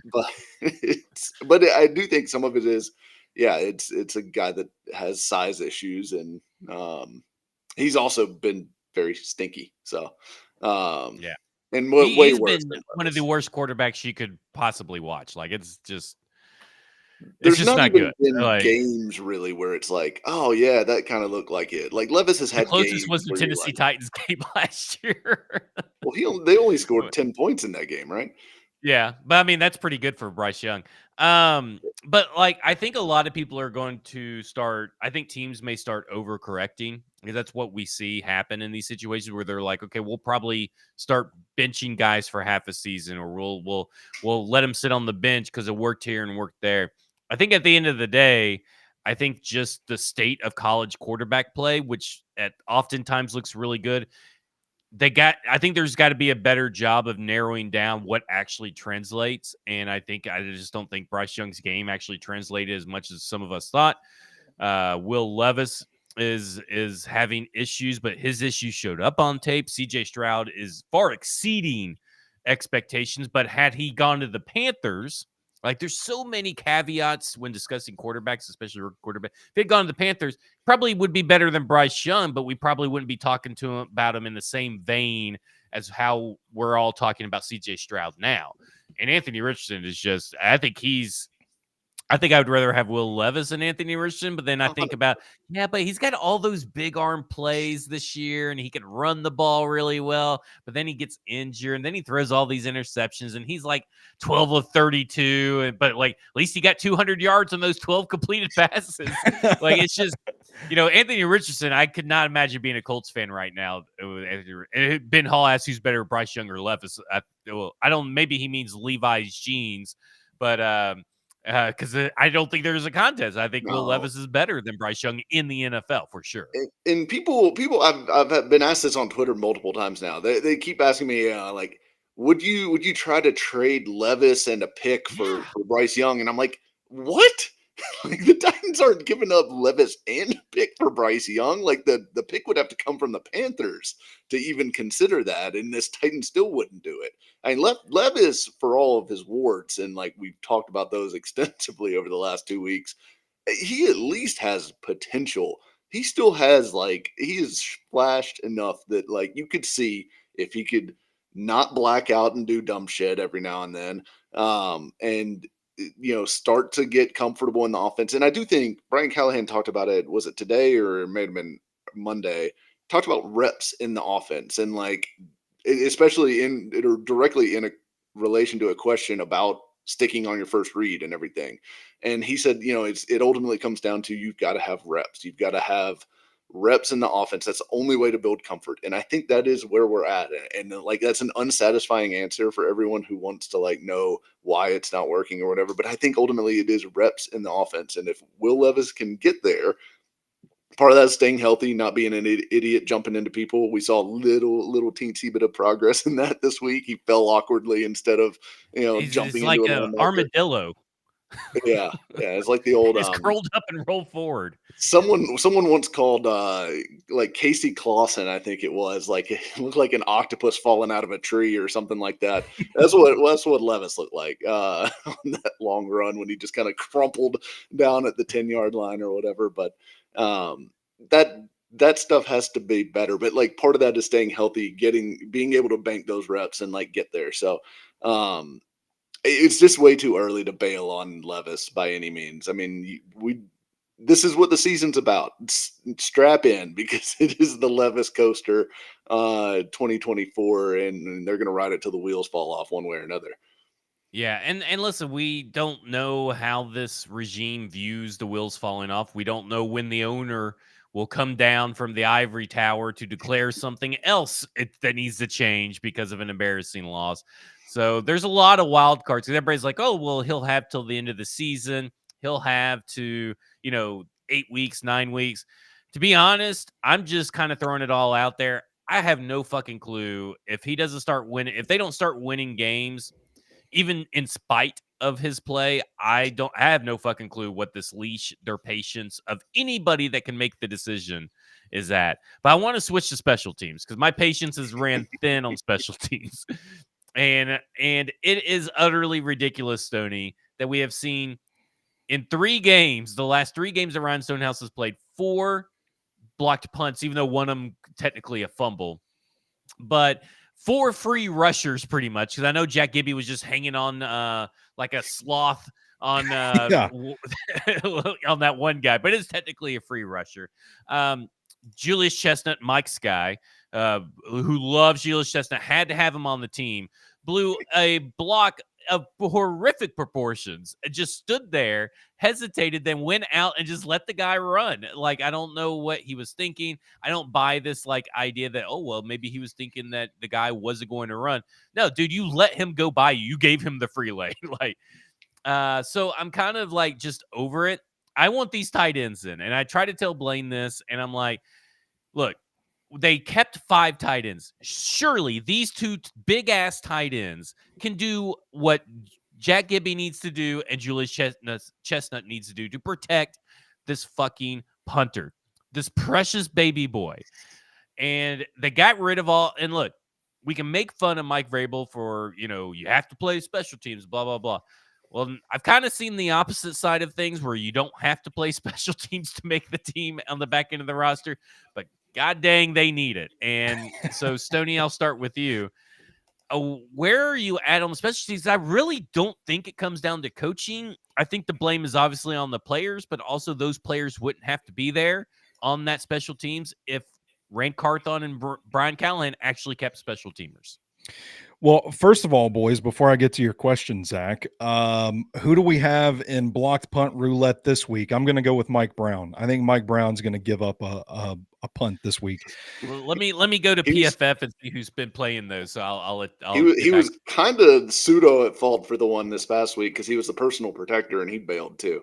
But I do think some of it is, it's a guy that has size issues, and he's also been very stinky. So,
Yeah.
and
He's
worse
been
than
one of
Levis.
the worst quarterbacks you could possibly watch. Like, it's just
There's not
not
even
good.
been
Like,
games really where it's like, oh yeah, that kind of looked like it. Like Levis has
the
had games
closest was the
where you're
Tennessee
like,
Titans game last year.
well, they only scored 10 points in that game, right?
Yeah, but I mean, that's pretty good for Bryce Young. But like, I think a lot of people are going to start. I think teams may start overcorrecting, because that's what we see happen in these situations where they're like, okay, we'll probably start benching guys for half a season, or we'll let them sit on the bench because it worked here and worked there. I think at the end of the day, I think just the state of college quarterback play, which oftentimes looks really good, I think there's got to be a better job of narrowing down what actually translates. And I just don't think Bryce Young's game actually translated as much as some of us thought. Will Levis is having issues, but his issues showed up on tape. CJ Stroud is far exceeding expectations, but had he gone to the Panthers, like, there's so many caveats when discussing quarterbacks, especially rookie quarterback. If he'd gone to the Panthers, probably would be better than Bryce Young, but we probably wouldn't be talking to him about him in the same vein as how we're all talking about CJ Stroud now. And Anthony Richardson is just, I think I would rather have Will Levis than Anthony Richardson, but then I think about, but he's got all those big arm plays this year, and he can run the ball really well, but then he gets injured, and then he throws all these interceptions, and he's like 12 of 32, but like, at least he got 200 yards on those 12 completed passes. Like, it's just, Anthony Richardson, I could not imagine being a Colts fan right now. Ben Hall asks who's better, Bryce Young or Levis. Maybe he means Levi's jeans, but because I don't think there's a contest. I think Will Levis is better than Bryce Young in the NFL for sure.
And people, I've been asked this on Twitter multiple times now. They keep asking me, like, would you try to trade Levis and a pick for Bryce Young? And I'm like, what? Like, the Titans aren't giving up Levis and a pick for Bryce Young. Like, the pick would have to come from the Panthers to even consider that, and this Titan still wouldn't do it. I mean, Levis, for all of his warts, and like we've talked about those extensively over the last 2 weeks, he at least has potential. He still has, like, he is flashed enough that, like, you could see if he could not black out and do dumb shit every now and then, and start to get comfortable in the offense. And I do think Brian Callahan talked about it. Was it today or it may have been Monday? Talked about reps in the offense, and like, especially directly in a relation to a question about sticking on your first read and everything. And he said, it ultimately comes down to, you've got to have reps. You've got to have reps in the offense. That's the only way to build comfort. And I think that is where we're at. And like, that's an unsatisfying answer for everyone who wants to like know why it's not working or whatever. But I think ultimately it is reps in the offense. And if Will Levis can get there, part of that is staying healthy, not being an idiot jumping into people. We saw little teensy bit of progress in that this week. He fell awkwardly instead of,
He's
jumping
like
into
an
an
armadillo.
Yeah. It's like the old
Just curled up and rolled forward.
someone once called like Casey Clausen, I think it was, like it looked like an octopus falling out of a tree or something like that. That's what Levis looked like on that long run when he just kind of crumpled down at the 10-yard line or whatever. But that stuff has to be better. But like part of that is staying healthy, being able to bank those reps and like get there. So it's just way too early to bail on Levis by any means. I mean, this is what the season's about. Strap in, because it is the Levis coaster 2024, and they're going to ride it till the wheels fall off one way or another.
Yeah, and listen, we don't know how this regime views the wheels falling off. We don't know when the owner will come down from the ivory tower to declare something else that needs to change because of an embarrassing loss. So there's a lot of wild cards. Everybody's like, oh, well, he'll have till the end of the season. He'll have to, 8 weeks, 9 weeks. To be honest, I'm just kind of throwing it all out there. I have no fucking clue if he doesn't start winning, if they don't start winning games, even in spite of his play, I have no fucking clue what this leash, their patience of anybody that can make the decision is at. But I want to switch to special teams because my patience has ran thin on special teams. And it is utterly ridiculous, Stoney, that we have seen in 3 games, the last 3 games that Ryan Stonehouse has played, 4 blocked punts, even though one of them technically a fumble. But 4 free rushers, pretty much, because I know Jack Gibby was just hanging on like a sloth on on that one guy, but it's technically a free rusher. Julius Chestnut, Mike's guy, who loves Julius Chestnut, had to have him on the team, blew a block of horrific proportions, just stood there, hesitated, then went out and just let the guy run. Like, I don't know what he was thinking. I don't buy this like idea that, oh, well, maybe he was thinking that the guy wasn't going to run. No, dude, you let him go by you. You gave him the free lane. So I'm kind of like just over it. I want these tight ends in. And I try to tell Blaine this, and I'm like, look, they kept 5 tight ends. Surely these 2 big-ass tight ends can do what Jack Gibby needs to do and Julius Chestnut needs to do to protect this fucking punter, this precious baby boy. And they got rid of all. And look, we can make fun of Mike Vrabel for, you have to play special teams, blah, blah, blah. Well, I've kind of seen the opposite side of things where you don't have to play special teams to make the team on the back end of the roster, but God dang, they need it. And so, Stoney, I'll start with you. Where are you at on the special teams? I really don't think it comes down to coaching. I think the blame is obviously on the players, but also those players wouldn't have to be there on that special teams if Rand Carthon and Brian Callahan actually kept special teamers.
Well, first of all, boys, before I get to your question, Zach, who do we have in blocked punt roulette this week? I'm going to go with Mike Brown. I think Mike Brown's going to give up a punt this week.
Well, let me go to PFF and see who's been playing those. So I'll
he was kind of pseudo at fault for the one this past week because he was the personal protector and he bailed too.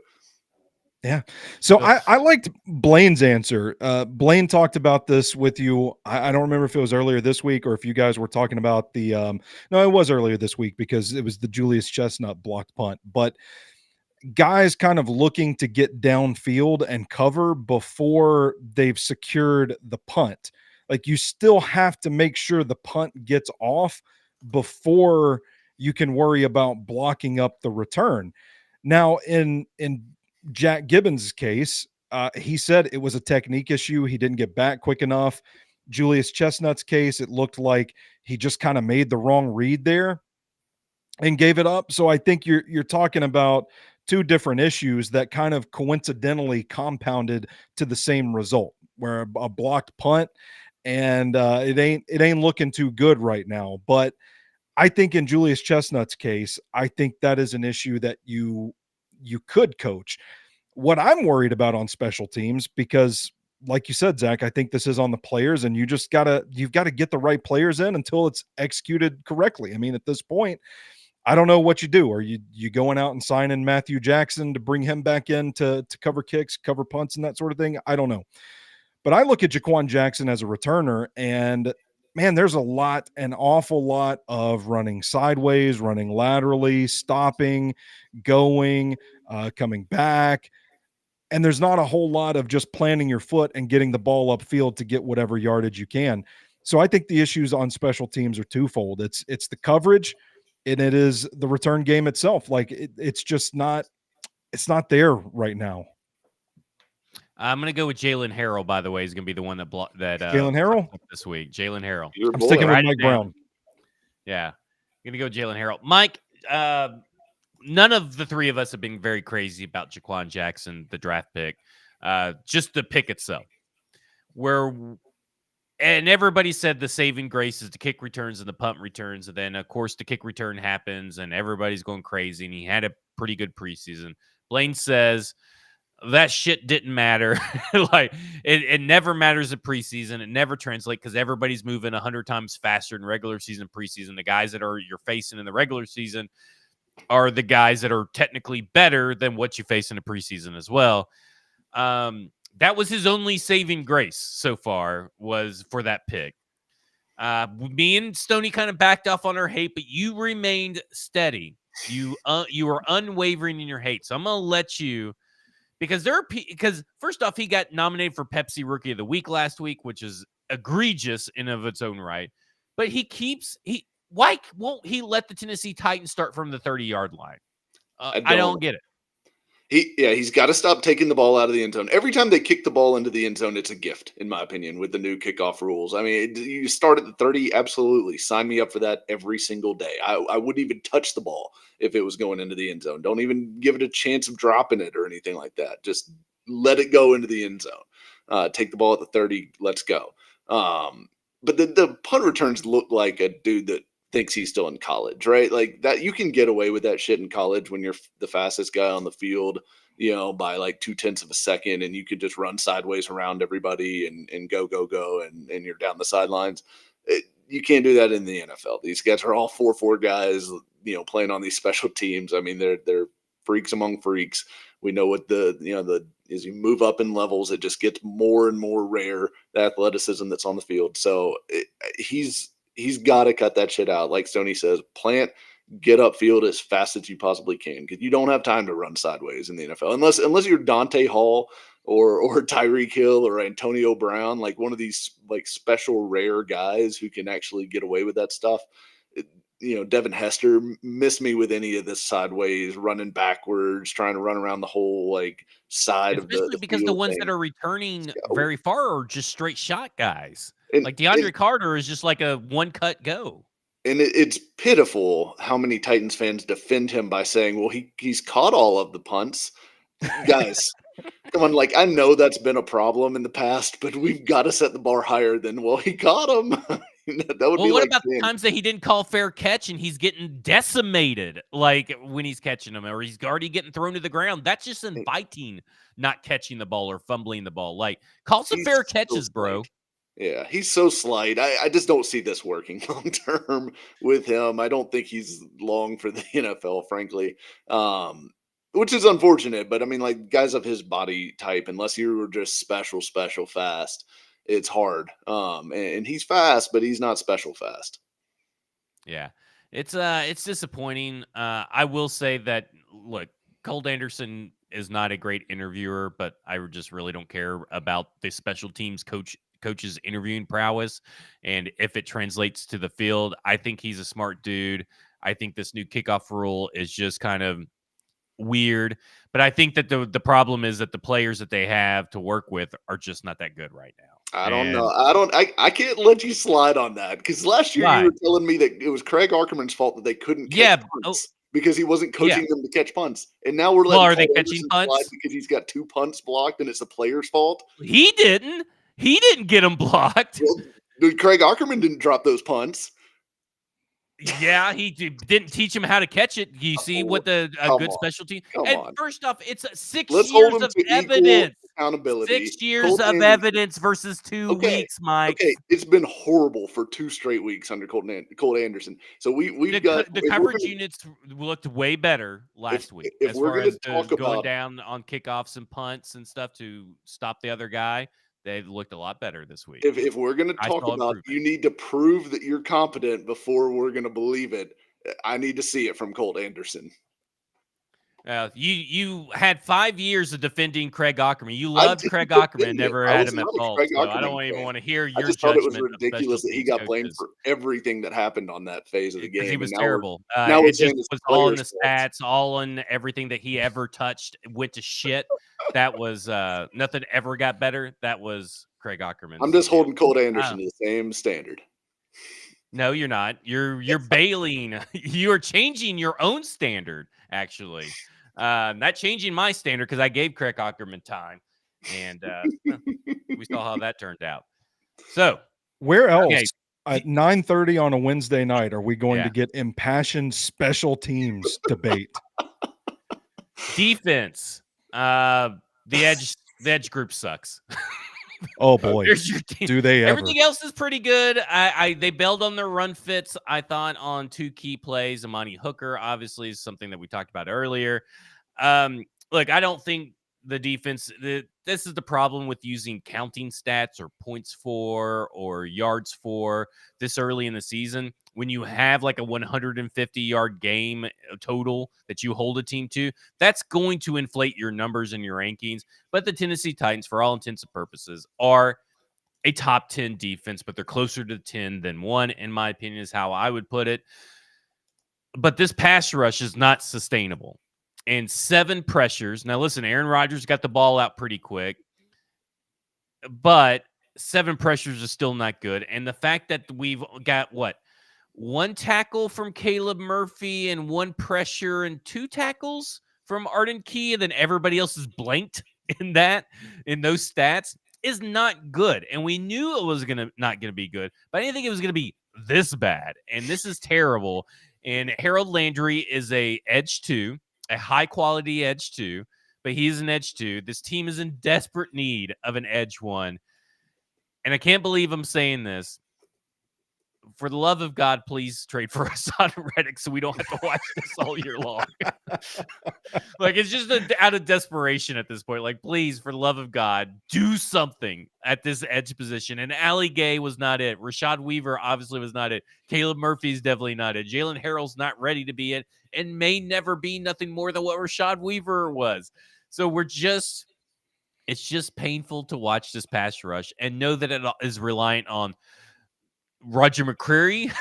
Yeah. So I liked Blaine's answer. Blaine talked about this with you. I don't remember if it was earlier this week or if you guys were talking about the no, it was earlier this week because it was the Julius Chestnut blocked punt. But guys kind of looking to get downfield and cover before they've secured the punt. Like, you still have to make sure the punt gets off before you can worry about blocking up the return. Now, in Jack Gibbons' case, he said it was a technique issue. He didn't get back quick enough. Julius Chestnut's case, it looked like he just kind of made the wrong read there and gave it up. So I think you're talking about 2 different issues that kind of coincidentally compounded to the same result, where a blocked punt, and it ain't looking too good right now. But I think in Julius Chestnut's case, I think that is an issue that you could coach. What I'm worried about on special teams, because like you said, Zach, I think this is on the players, and you've got to get the right players in until it's executed correctly. I mean, at this point, I don't know what you do. Are you going out and signing Matthew Jackson to bring him back in to cover kicks, cover punts, and that sort of thing? I don't know. But I look at Jaquan Jackson as a returner, and man, there's an awful lot of running sideways, running laterally, stopping, going, coming back. And there's not a whole lot of just planting your foot and getting the ball upfield to get whatever yardage you can. So I think the issues on special teams are twofold. It's the coverage, and it is the return game itself. Like it's just not there right now.
I'm going to go with Jalen Harrell, by the way. He's going to be the one that
Jalen Harrell
this week. Jalen Harrell.
I'm sticking with Mike Brown.
Yeah. I'm going to go Jalen Harrell. Mike, none of the three of us have been very crazy about Jaquan Jackson, the draft pick. Just the pick itself. And everybody said the saving grace is the kick returns and the punt returns. And then, of course, the kick return happens and everybody's going crazy. And he had a pretty good preseason. Blaine says that shit didn't matter. Like it never matters in preseason. It never translates because everybody's moving 100 times faster in regular season, preseason. The guys that you're facing in the regular season are the guys that are technically better than what you face in the preseason as well. That was his only saving grace so far was for that pick. Me and Stoney kind of backed off on our hate, but you remained steady. You were unwavering in your hate. So I'm going to let you, because first off, he got nominated for Pepsi Rookie of the Week last week, which is egregious in of its own right. But why won't he let the Tennessee Titans start from the 30-yard line? I don't get it.
He's got to stop taking the ball out of the end zone. Every time they kick the ball into the end zone, it's a gift, in my opinion, with the new kickoff rules. I mean, you start at the 30, absolutely. Sign me up for that every single day. I wouldn't even touch the ball if it was going into the end zone. Don't even give it a chance of dropping it or anything like that. Just let it go into the end zone. Take the ball at the 30, let's go. But the punt returns look like a dude that thinks he's still in college, right? Like that, you can get away with that shit in college when you're the fastest guy on the field, by like 0.2 of a second, and you could just run sideways around everybody and go, and you're down the sidelines. You can't do that in the NFL. These guys are all 4-4 guys, playing on these special teams. I mean, they're freaks among freaks. We know what as you move up in levels, it just gets more and more rare, the athleticism that's on the field. So he's got to cut that shit out. Like Stoney says, get upfield as fast as you possibly can, because you don't have time to run sideways in the NFL unless you're Dante Hall or Tyreek Hill or Antonio Brown, like one of these like special rare guys who can actually get away with that stuff. Devin Hester, miss me with any of this sideways, running backwards, trying to run around the whole like side of the
because the ones that are returning very far are just straight shot guys. Like DeAndre Carter is just like a one cut go.
And it's pitiful how many Titans fans defend him by saying, well, he's caught all of the punts. Guys, come on. Like, I know that's been a problem in the past, but we've got to set the bar higher than, well, he caught him. That would be
what
like
about the times that he didn't call fair catch and he's getting decimated, like when he's catching them, or he's already getting thrown to the ground? That's just inviting not catching the ball or fumbling the ball. Like, call some fair catches, bro.
Yeah, he's so slight. I just don't see this working long term with him. I don't think he's long for the NFL, frankly, which is unfortunate. But I mean, like guys of his body type, unless you were just special fast, it's hard. And he's fast, but he's not special fast.
Yeah, it's disappointing. I will say that, look, Colt Anderson is not a great interviewer, but I just really don't care about the special teams coach's interviewing prowess. And if it translates to the field, I think he's a smart dude. I think this new kickoff rule is just kind of weird, but I think that the problem is that the players that they have to work with are just not that good right now.
I don't know. I can't let you slide on that, because last year you were telling me that it was Craig Arkerman's fault that they couldn't catch punts because he wasn't coaching them to catch punts. And now we're letting
are they catching punts
because he's got 2 punts blocked and it's the player's fault?
He didn't get them blocked.
Well, Craig Arkerman didn't drop those punts.
Yeah, he didn't teach him how to catch it. You see what a
Come
good
on.
specialty.
Come
And
on.
first off, it's 6
Let's hold
years
him
of
to equal
evidence.
accountability.
6 years
Colt
of
Anderson.
evidence versus 2
Okay.
weeks, Mike.
Okay, it's been horrible for 2 straight weeks under Colt Anderson. So we've got
The coverage units looked way better last week
if
as
we're
far
gonna
as
talk
going
about
down on kickoffs and punts and stuff to stop the other guy. They looked a lot better this week.
if we're gonna
I
talk
saw
about
improvement.
you need to prove that you're competent before we're gonna believe it, I need to see it from Colt Anderson.
You had 5 years of defending Craig Ockerman. You
I
loved
didn't
Craig
defend
Ockerman,
him.
never
I
had
was
him at
not a
fault.
Craig
So I
Ockerman
don't even
fan.
want to hear
I
your
just thought it was
judgment of special
ridiculous that he
teams
got blamed
coaches.
for everything that happened on that phase of the
Because
game.
he was
and
terrible.
now we're
It just
saying it's
was all in the
players' fault.
stats, all in everything that he ever touched went to shit. That was nothing ever got better. That was Craig Ockerman's.
I'm just
deal.
holding Colt Anderson to the same standard.
No, you're not. You're bailing. You are changing your own standard, actually. Not changing my standard because I gave Craig Ockerman time, and we saw how that turned out. So,
Where else
okay.
at 9:30 on a Wednesday night are we going
Yeah.
to get impassioned special teams debate?
Defense. The edge group sucks.
Oh boy,
There's your team.
do they ever?
Everything else is pretty good. They bailed on their run fits, I thought, on 2 key plays. Amani Hooker, obviously, is something that we talked about earlier. Look, I don't think the defense, this is the problem with using counting stats or points for or yards for this early in the season. When you have like a 150-yard game total that you hold a team to, that's going to inflate your numbers and your rankings. But the Tennessee Titans, for all intents and purposes, are a top 10 defense, but they're closer to 10 than 1, in my opinion, is how I would put it. But this pass rush is not sustainable. And 7 pressures. Now, listen, Aaron Rodgers got the ball out pretty quick, but 7 pressures is still not good. And the fact that we've got, 1 tackle from Caleb Murphy and 1 pressure and 2 tackles from Arden Key, and then everybody else is blanked in those stats is not good. And we knew it was not gonna be good, but I didn't think it was gonna be this bad. And this is terrible. And Harold Landry is a edge 2, a high quality edge 2, but he's an edge 2. This team is in desperate need of an edge 1. And I can't believe I'm saying this. For the love of God, please trade for Hassan Reddick so we don't have to watch this all year long. Like, it's just out of desperation at this point. Like, please, for the love of God, do something at this edge position. And Ali Gay was not it. Rashad Weaver obviously was not it. Caleb Murphy's definitely not it. Jalen Harrell's not ready to be it and may never be nothing more than what Rashad Weaver was. So it's just painful to watch this pass rush and know that it is reliant on Roger McCreary,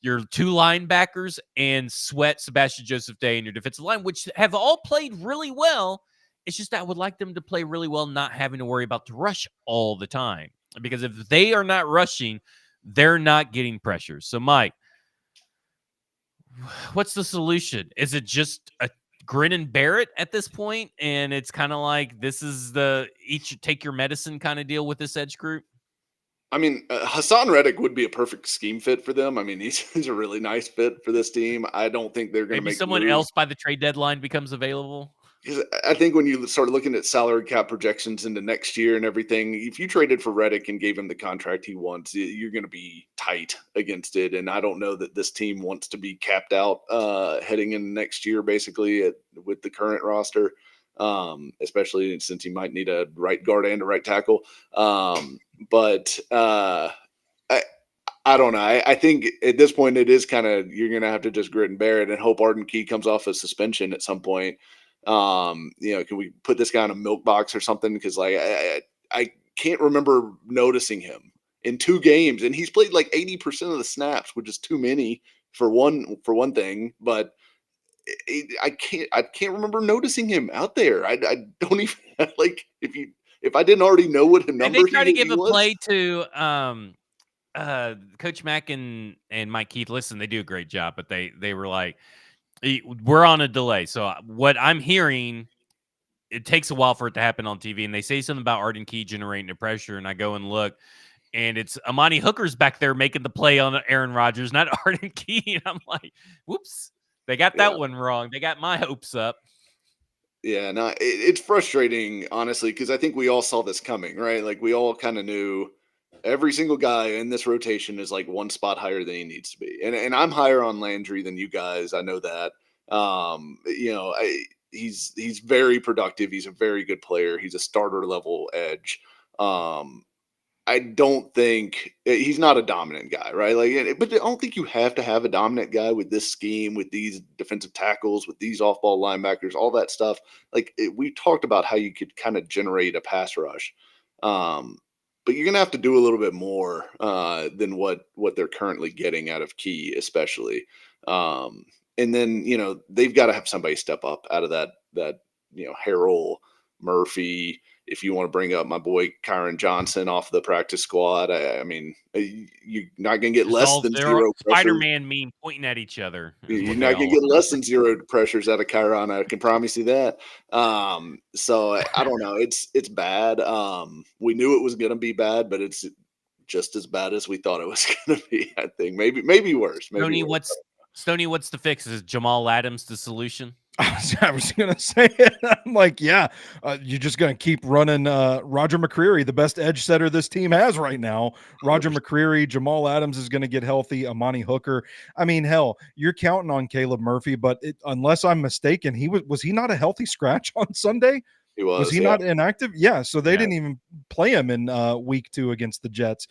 your 2 linebackers, and Sweat, Sebastian Joseph Day, and your defensive line, which have all played really well. It's just I would like them to play really well, not having to worry about the rush all the time. Because if they are not rushing, they're not getting pressure. So, Mike, what's the solution? Is it just a grin and bear it at this point? And it's kind of like this is the each take your medicine kind of deal with this edge group?
I mean, Hassan Reddick would be a perfect scheme fit for them. I mean, he's a really nice fit for this team. I don't think they're going to
Maybe
make
someone
moves.
else by the trade deadline becomes available.
I think when you start looking at salary cap projections into next year and everything, if you traded for Reddick and gave him the contract he wants, you're going to be tight against it. And I don't know that this team wants to be capped out heading in next year, basically, with the current roster, especially since he might need a right guard and a right tackle. But I don't know. I think at this point it is kind of you're going to have to just grit and bear it and hope Arden Key comes off a suspension at some point. Can we put this guy in a milk box or something? Because I can't remember noticing him in 2 games, and he's played like 80% of the snaps, which is too many for one thing. But I can't remember noticing him out there. I don't even like if I didn't already know what a number
They try to give
he
a
was.
play to Coach Mack and Mike Keith. Listen, they do a great job, but they were like, we're on a delay. So what I'm hearing, it takes a while for it to happen on TV, and they say something about Arden Key generating the pressure, and I go and look, And it's Amani Hooker's back there making the play on Aaron Rodgers, not Arden Key. And I'm like, whoops, they got that one wrong. They got my hopes up.
Yeah, no, it's frustrating, honestly, because I think we all saw this coming, right? Like we all kind of knew every single guy in this rotation is like one spot higher than he needs to be, and I'm higher on Landry than you guys. I know that. He's very productive. He's a very good player. He's a starter level edge. I don't think he's not a dominant guy, right? Like, but I don't think you have to have a dominant guy with this scheme, with these defensive tackles, with these off-ball linebackers, all that stuff. Like we talked about how you could kind of generate a pass rush, but you're gonna have to do a little bit more than what they're currently getting out of Key, especially. And then they've got to have somebody step up out of that Harrell, Murphy. If you want to bring up my boy Kyron Johnson off the practice squad, I mean, you're not going to get less than zero pressure.
Spider-Man meme pointing at each other.
You're not going to get less than zero pressures out of Kyron. I can promise you that. So I don't know. It's bad. We knew it was going to be bad, but it's just as bad as we thought it was going to be. I think maybe worse.
Stoney, what's the fix? Is Jamal Adams the solution?
I was going to say it. I'm like, yeah, you're just going to keep running Roger McCreary, the best edge setter this team has right now. Roger McCreary, Jamal Adams is going to get healthy. Amani Hooker. I mean, hell, you're counting on Caleb Murphy, but unless I'm mistaken, was he not a healthy scratch on Sunday?
He was
he not inactive? Yeah, so they didn't even play him in week 2 against the Jets.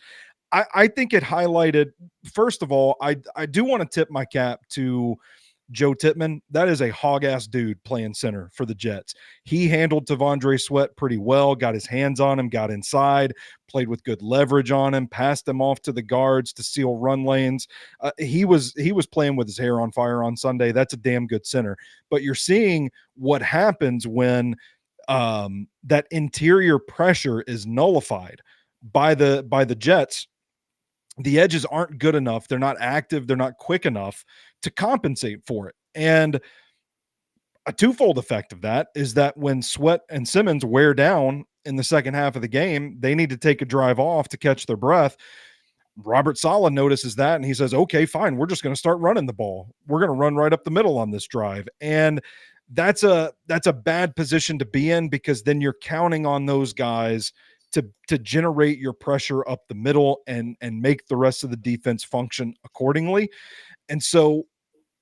I think it highlighted, first of all, I do want to tip my cap to Joe Tippmann. That is a hog-ass dude playing center for the Jets. He handled T'Vondre Sweat pretty well, got his hands on him, got inside, played with good leverage on him, passed him off to the guards to seal run lanes. He was playing with his hair on fire on Sunday. That's a damn good center. But you're seeing what happens when that interior pressure is nullified by the Jets. The edges aren't good enough. They're not active. They're not quick enough to compensate for it. And a twofold effect of that is that when Sweat and Simmons wear down in the second half of the game, they need to take a drive off to catch their breath. Robert Saleh notices that, and he says, okay, fine, we're just going to start running the ball. We're going to run right up the middle on this drive. And that's a bad position to be in, because then you're counting on those guys to generate your pressure up the middle and make the rest of the defense function accordingly. And so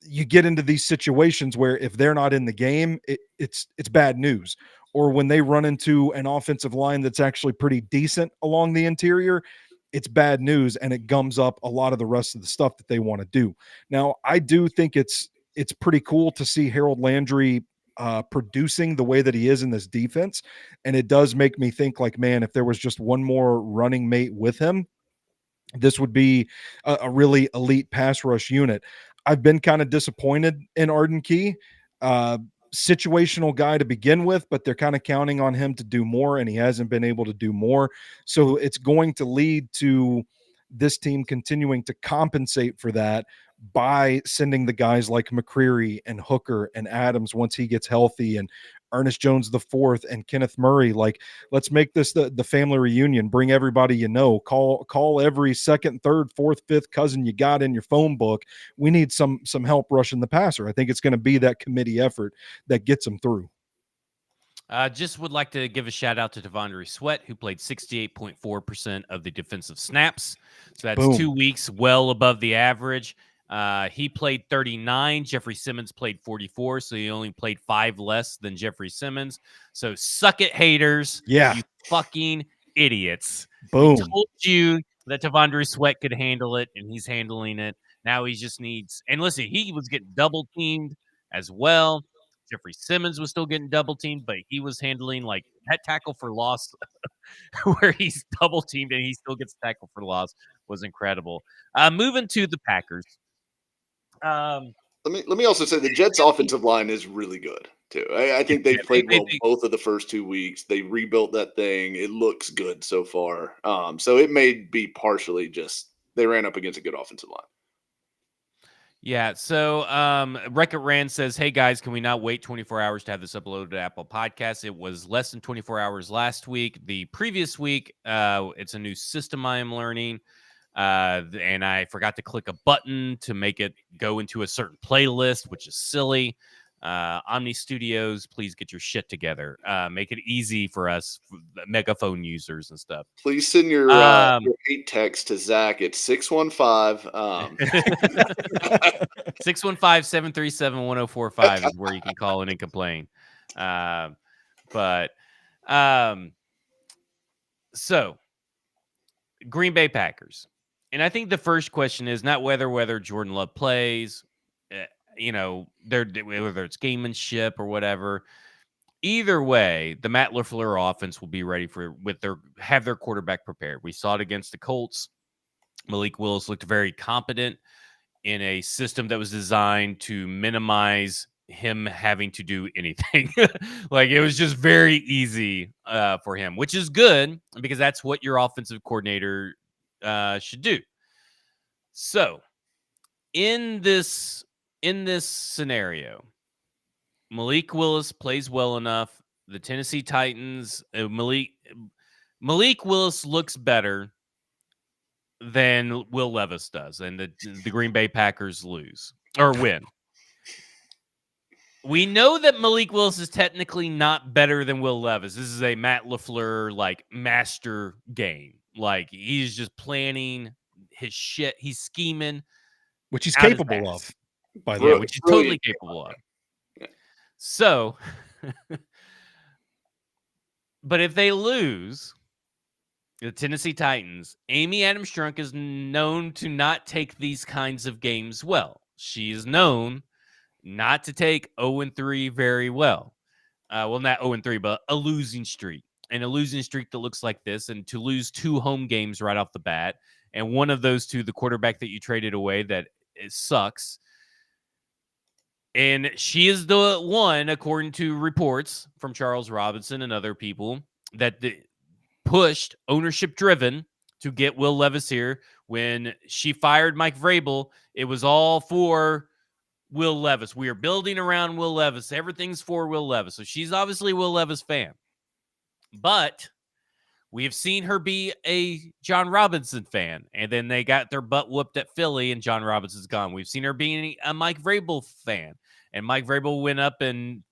you get into these situations where if they're not in the game, it's bad news. Or when they run into an offensive line that's actually pretty decent along the interior, it's bad news, and it gums up a lot of the rest of the stuff that they want to do. Now, I do think it's pretty cool to see Harold Landry producing the way that he is in this defense. And it does make me think, like, man, if there was just one more running mate with him, this would be a really elite pass rush unit. I've been kind of disappointed in Arden Key. Situational guy to begin with, but they're kind of counting on him to do more, and he hasn't been able to do more. So it's going to lead to this team continuing to compensate for that by sending the guys like McCreary and Hooker and Adams once he gets healthy, and Ernest Jones the fourth and Kenneth Murray. Like, let's make this the family reunion. Bring everybody call every second, third, fourth, fifth cousin you got in your phone book. We need some help rushing the passer. I think it's going to be that committee effort that gets them through.
Just would like to give a shout out to T'Vondre Sweat, who played 68.4% of the defensive snaps. So that's
Boom.
2 weeks, well above the average. He played 39. Jeffrey Simmons played 44, so he only played 5 less than Jeffrey Simmons. So suck it, haters.
Yeah.
You fucking idiots.
Boom.
I told you that T'Vondre Sweat could handle it, and he's handling it. Now he just needs – and listen, he was getting double-teamed as well. Jeffrey Simmons was still getting double-teamed, but he was handling, like, that tackle for loss where he's double-teamed and he still gets tackle for loss was incredible. Moving to the Packers.
Let me also say the Jets' offensive line is really good too. I think they've played well both of the first 2 weeks. They rebuilt that thing. It looks good so far. So it may be partially just they ran up against a good offensive line.
Yeah. So Wreck-It Rand says, hey guys, can we not wait 24 hours to have this uploaded to Apple Podcasts? It was less than 24 hours last week. The previous week, it's a new system I am learning. And I forgot to click a button to make it go into a certain playlist, which is silly. Omni Studios, please get your shit together. Make it easy for us megaphone users and stuff.
Please send your hate text to Zach at 615.
615-737-1045 is where you can call in and complain. So Green Bay Packers. And I think the first question is not whether Jordan Love plays, whether it's gamemanship or whatever. Either way, the Matt LaFleur offense will be ready have their quarterback prepared. We saw it against the Colts. Malik Willis looked very competent in a system that was designed to minimize him having to do anything. Like it was just very easy for him, which is good because that's what your offensive coordinator should do. So in this scenario, Malik Willis plays well enough. The Tennessee Titans, Malik Willis looks better than Will Levis does, and the Green Bay Packers lose or win. We know that Malik Willis is technically not better than Will Levis. This is a Matt LaFleur like master game. Like he's just planning his shit. He's scheming,
which he's capable of.
By the way, which he's totally capable of.
Yeah.
So, but if they lose, the Tennessee Titans, Amy Adams-Strunk is known to not take these kinds of games well. She is known not to take 0-3 very well. Well, not 0-3, but a losing streak. And a losing streak that looks like this, and to lose 2 home games right off the bat, and one of those 2, the quarterback that you traded away, that it sucks. And she is the one, according to reports from Charles Robinson and other people, that pushed ownership-driven to get Will Levis here. When she fired Mike Vrabel, it was all for Will Levis. We are building around Will Levis. Everything's for Will Levis. So she's obviously a Will Levis fan. But we have seen her be a John Robinson fan, and then they got their butt whooped at Philly, and John Robinson's gone. We've seen her being a Mike Vrabel fan, and Mike Vrabel went up and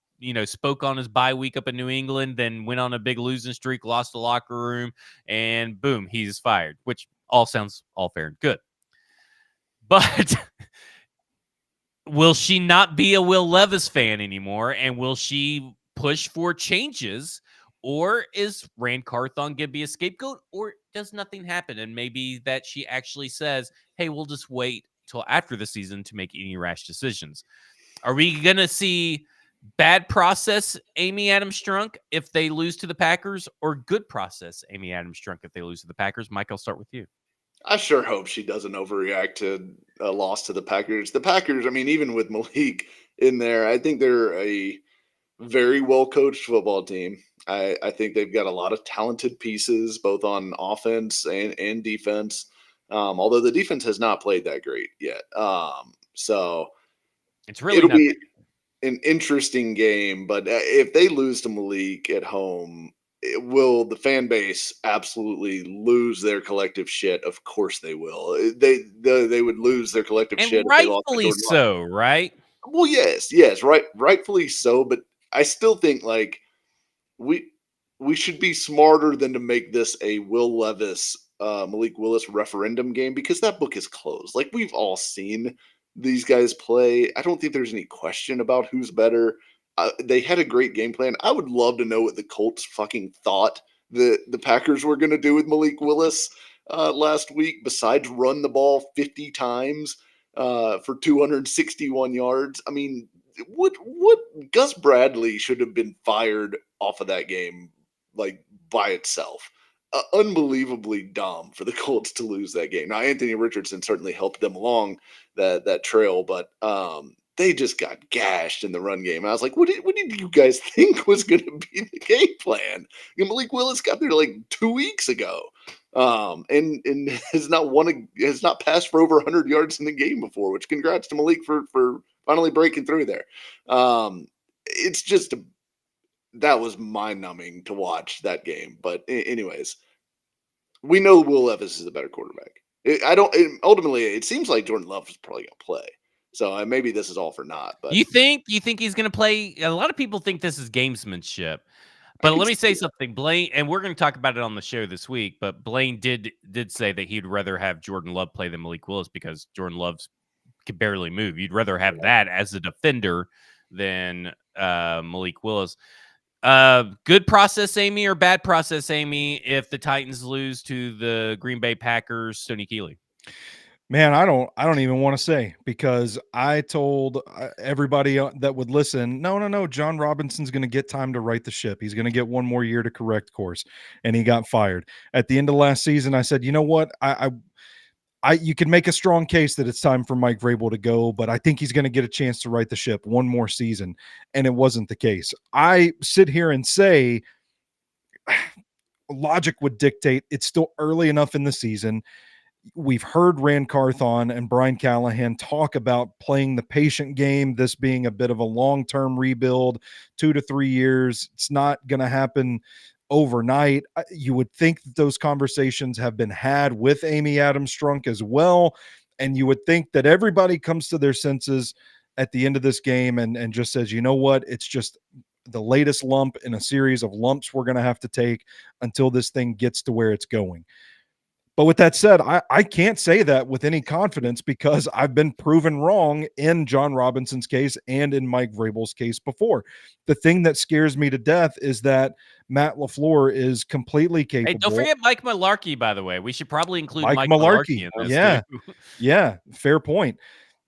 spoke on his bye week up in New England, then went on a big losing streak, lost the locker room, and boom, he's fired, which all sounds all fair and good. But will she not be a Will Levis fan anymore, and will she push for changes? Or is Rand Carthon going to be a scapegoat, or does nothing happen? And maybe that she actually says, hey, we'll just wait till after the season to make any rash decisions. Are we going to see bad process Amy Adams-Strunk if they lose to the Packers, or good process Amy Adams-Strunk if they lose to the Packers? Mike, I'll start with you.
I sure hope she doesn't overreact to a loss to the Packers. The Packers, I mean, even with Malik in there, I think they're a very well-coached football team. I think they've got a lot of talented pieces, both on offense and defense, although the defense has not played that great yet. So
it's really
it'll be an interesting game. But if they lose to Malik at home, will the fan base absolutely lose their collective shit? Of course they will. They would lose their collective
and
shit.
Rightfully so, right?
Well, yes, rightfully so. But I still think like we should be smarter than to make this a Will Levis, Malik Willis referendum game, because that book is closed. Like we've all seen these guys play. I don't think there's any question about who's better. They had a great game plan. I would love to know what the Colts fucking thought the Packers were going to do with Malik Willis last week, besides run the ball 50 times for 261 yards. I mean, what Gus Bradley should have been fired off of that game, like by itself. Unbelievably dumb for the Colts to lose that game. Now, Anthony Richardson certainly helped them along that trail, but they just got gashed in the run game. I was like, what did you guys think was going to be the game plan? Malik Willis got there like 2 weeks ago. and has not passed for over 100 yards in the game before. Which congrats to Malik for finally breaking through there. It's just that was mind numbing to watch that game. But anyways, we know Will Levis is a better quarterback. Ultimately, it seems like Jordan Love is probably going to play. So maybe this is all for naught. But
you think he's going to play? A lot of people think this is gamesmanship. But let me say something, Blaine, and we're going to talk about it on the show this week. But Blaine did say that he'd rather have Jordan Love play than Malik Willis because Jordan Love can barely move. You'd rather have that as a defender than Malik Willis. Good process, Amy, or bad process, Amy, if the Titans lose to the Green Bay Packers, Stoney Keeley?
Man, I don't even want to say, because I told everybody that would listen, no, John Robinson's going to get time to right the ship. He's going to get one more year to correct course, and he got fired at the end of last season. I said, you know what, you can make a strong case that it's time for Mike Vrabel to go, but I think he's going to get a chance to right the ship one more season, and it wasn't the case. I sit here and say logic would dictate it's still early enough in the season. We've heard Rand Carthon and Brian Callahan talk about playing the patient game, this being a bit of a long-term rebuild, 2 to 3 years. It's not going to happen overnight. You would think that those conversations have been had with Amy Adams Strunk as well. And you would think that everybody comes to their senses at the end of this game and just says, you know what, it's just the latest lump in a series of lumps we're going to have to take until this thing gets to where it's going. But with that said, I can't say that with any confidence because I've been proven wrong in John Robinson's case and in Mike Vrabel's case before. The thing that scares me to death is that Matt LaFleur is completely capable.
Hey, don't forget Mike Mularkey, by the way. We should probably include Mike
Mularkey
in this.
Yeah,
too.
Yeah, fair point.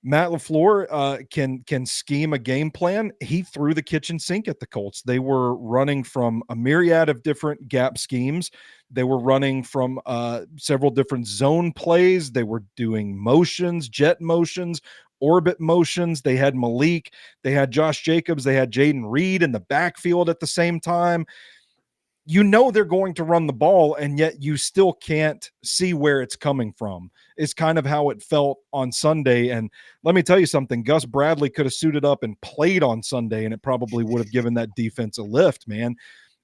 Matt LaFleur can scheme a game plan. He threw the kitchen sink at the Colts. They were running from a myriad of different gap schemes. They were running from several different zone plays. They were doing motions, jet motions, orbit motions. They had Malik. They had Josh Jacobs. They had Jaden Reed in the backfield at the same time. You know they're going to run the ball, and yet you still can't see where it's coming from. Is kind of how it felt on Sunday. And let me tell you something, Gus Bradley could have suited up and played on Sunday, and it probably would have given that defense a lift, man.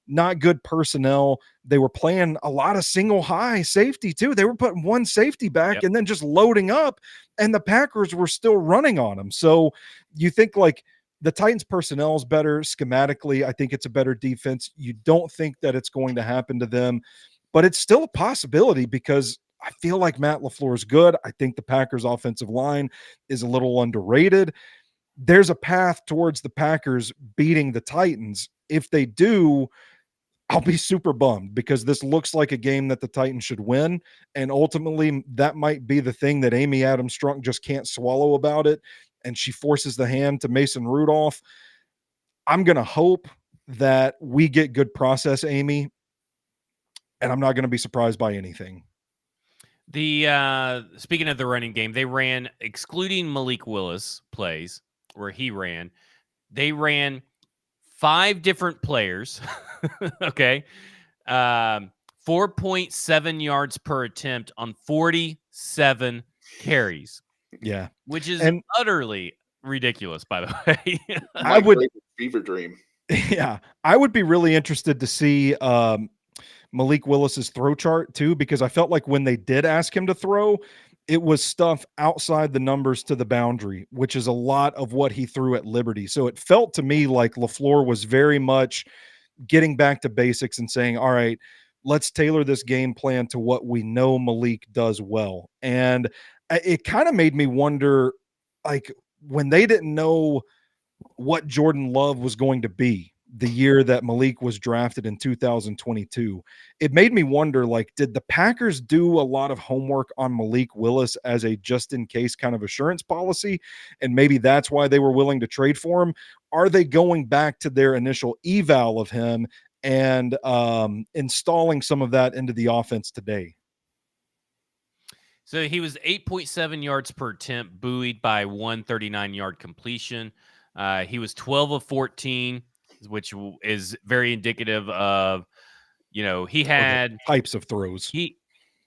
Not good personnel. They were playing a lot of single high safety too. They were putting one safety back and then just loading up, and the Packers were still running on them. So you think like the Titans personnel is better schematically. I think it's a better defense. You don't think that it's going to happen to them, but it's still a possibility because I feel like Matt LaFleur is good. I think the Packers offensive line is a little underrated. There's a path towards the Packers beating the Titans. If they do, I'll be super bummed because this looks like a game that the Titans should win. And ultimately, that might be the thing that Amy Adams Strunk just can't swallow about it. And she forces the hand to Mason Rudolph. I'm going to hope that we get good process, Amy, and I'm not going to be surprised by anything.
The speaking of the running game, they ran, excluding Malik Willis plays where he ran, they ran 5 different players. Okay. 4.7 yards per attempt on 47 carries.
Yeah.
Which is utterly ridiculous, by the way.
I would fever dream.
Yeah. I would be really interested to see Malik Willis's throw chart too, because I felt like when they did ask him to throw, it was stuff outside the numbers to the boundary, which is a lot of what he threw at Liberty. So it felt to me like LaFleur was very much getting back to basics and saying, all right, let's tailor this game plan to what we know Malik does well. And it kind of made me wonder, like, when they didn't know what Jordan Love was going to be the year that Malik was drafted in 2022, it made me wonder, like, did the Packers do a lot of homework on Malik Willis as a just-in-case kind of assurance policy? And maybe that's why they were willing to trade for him. Are they going back to their initial eval of him and installing some of that into the offense today?
So he was 8.7 yards per attempt, buoyed by 139-yard completion. He was 12 of 14, which is very indicative of, he had
types of throws.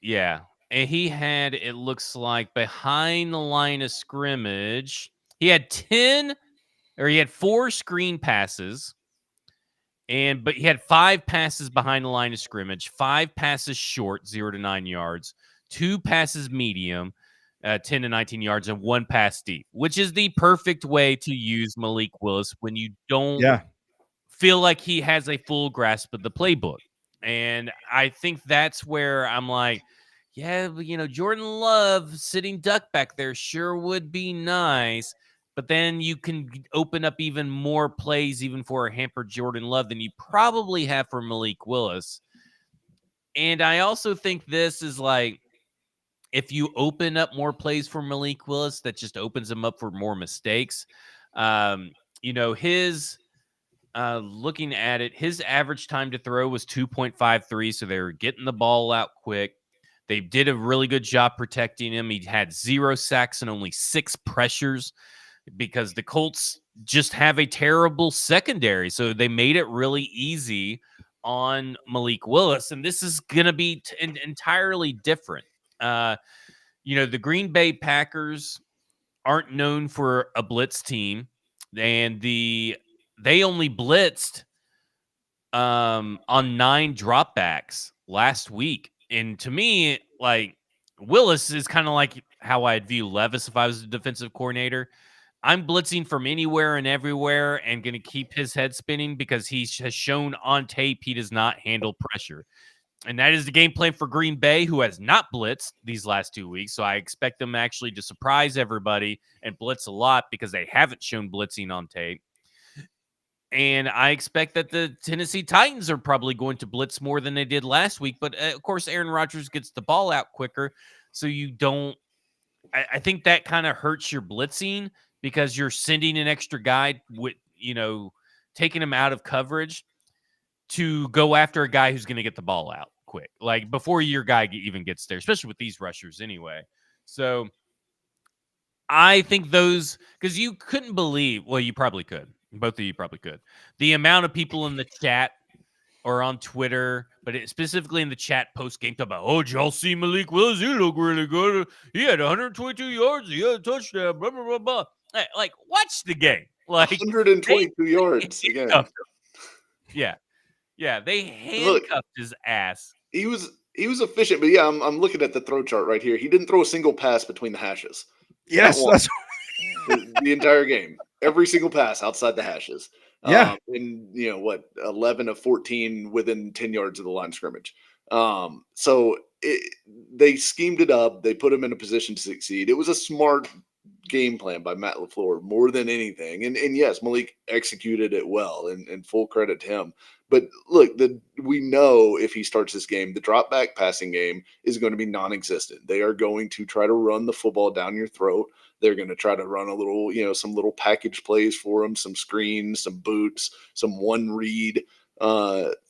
Yeah. And he had, it looks like, behind the line of scrimmage, he had 4 screen passes. But he had 5 passes behind the line of scrimmage, 5 passes short, 0 to 9 yards, 2 passes medium, 10 to 19 yards, and 1 pass deep, which is the perfect way to use Malik Willis when you don't
Yeah.
feel like he has a full grasp of the playbook. And I think that's where I'm like, yeah, Jordan Love sitting duck back there sure would be nice. But then you can open up even more plays, even for a hampered Jordan Love, than you probably have for Malik Willis. And I also think this is like, if you open up more plays for Malik Willis, that just opens him up for more mistakes. His looking at it, his average time to throw was 2.53, so they were getting the ball out quick. They did a really good job protecting him. He had 0 sacks and only 6 pressures because the Colts just have a terrible secondary. So they made it really easy on Malik Willis, and this is going to be entirely different. The Green Bay Packers aren't known for a blitz team, and they only blitzed on 9 dropbacks last week. And to me, like, Willis is kind of like how I'd view Levis if I was a defensive coordinator. I'm blitzing from anywhere and everywhere and going to keep his head spinning because he has shown on tape he does not handle pressure. And that is the game plan for Green Bay, who has not blitzed these last 2 weeks. So I expect them actually to surprise everybody and blitz a lot because they haven't shown blitzing on tape. And I expect that the Tennessee Titans are probably going to blitz more than they did last week. But, of course, Aaron Rodgers gets the ball out quicker. So you don't – I think that kind of hurts your blitzing because you're sending an extra guy with, taking him out of coverage to go after a guy who's going to get the ball out quick, like before your guy even gets there, especially with these rushers anyway. So I think those, because you couldn't believe, well, you probably could. Both of you probably could. The amount of people in the chat or on Twitter, but specifically in the chat post-game, talk about, did y'all see Malik Willis? He looked really good. He had 122 yards. He had a touchdown, blah, blah, blah, blah. Like, watch the game. Like
122 yards again.
Yeah. Yeah, they handcuffed his ass.
He was efficient, but yeah, I'm looking at the throw chart right here. He didn't throw a single pass between the hashes.
Yes, that's
the entire game. Every single pass outside the hashes.
Yeah.
And 11 of 14 within 10 yards of the line of scrimmage. So they schemed it up. They put him in a position to succeed. It was a smart game plan by Matt LaFleur more than anything. And yes, Malik executed it well, and full credit to him. But look, we know if he starts this game, the drop back passing game is going to be non-existent. They are going to try to run the football down your throat. They're going to try to run a little, some little package plays for him, some screens, some boots, some one read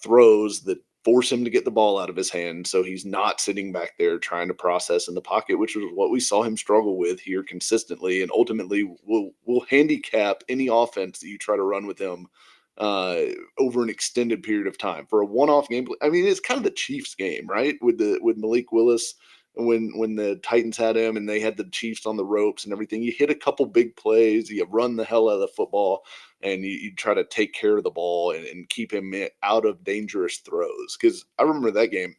throws that force him to get the ball out of his hand so he's not sitting back there trying to process in the pocket, which is what we saw him struggle with here consistently, and ultimately will handicap any offense that you try to run with him over an extended period of time. For a one-off game, I mean, it's kind of the Chiefs game, right? With Malik Willis, when the Titans had him and they had the Chiefs on the ropes and everything, you hit a couple big plays, you run the hell out of the football, and you try to take care of the ball and keep him out of dangerous throws. Because I remember that game,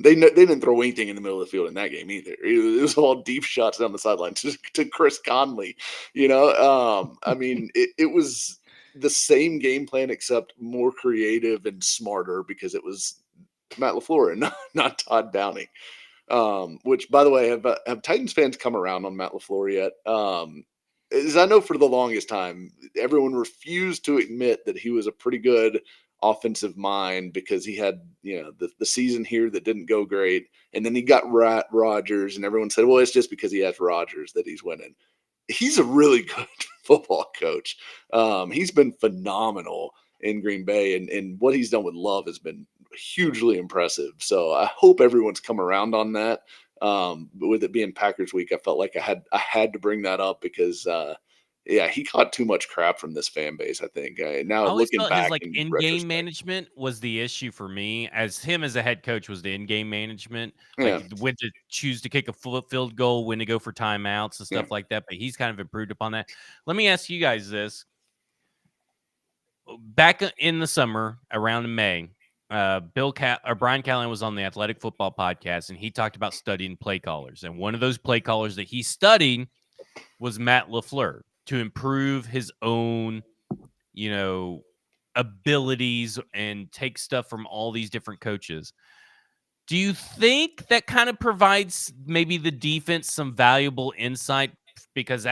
they didn't throw anything in the middle of the field in that game either. It was all deep shots down the sideline to Chris Conley. I mean, it was the same game plan except more creative and smarter because it was Matt LaFleur and not Todd Downing. Which, by the way, have Titans fans come around on Matt LaFleur yet? As I know, for the longest time, everyone refused to admit that he was a pretty good offensive mind because he had, the season here that didn't go great. And then he got Rodgers, and everyone said, well, it's just because he has Rodgers that he's winning. He's a really good football coach. He's been phenomenal in Green Bay, and what he's done with Love has been hugely impressive. So I hope everyone's come around on that. But with it being Packers week, I felt like I had to bring that up because yeah, he caught too much crap from this fan base, I think. Now
I always
looking
felt his
back
like
in
in-game
retrospect.
management was the issue for me. As him as a head coach was the in-game management,
Yeah,
like when to choose to kick a field goal, when to go for timeouts and
yeah.
stuff like that. But he's kind of improved upon that. Let me ask you guys this: back in the summer, around May, Brian Callahan was on the Athletic Football Podcast, and he talked about studying play callers. And one of those play callers that he studied was Matt LaFleur to improve his own, you know, abilities and take stuff from all these different coaches. Do you think that kind of provides maybe the defense some valuable insight? Because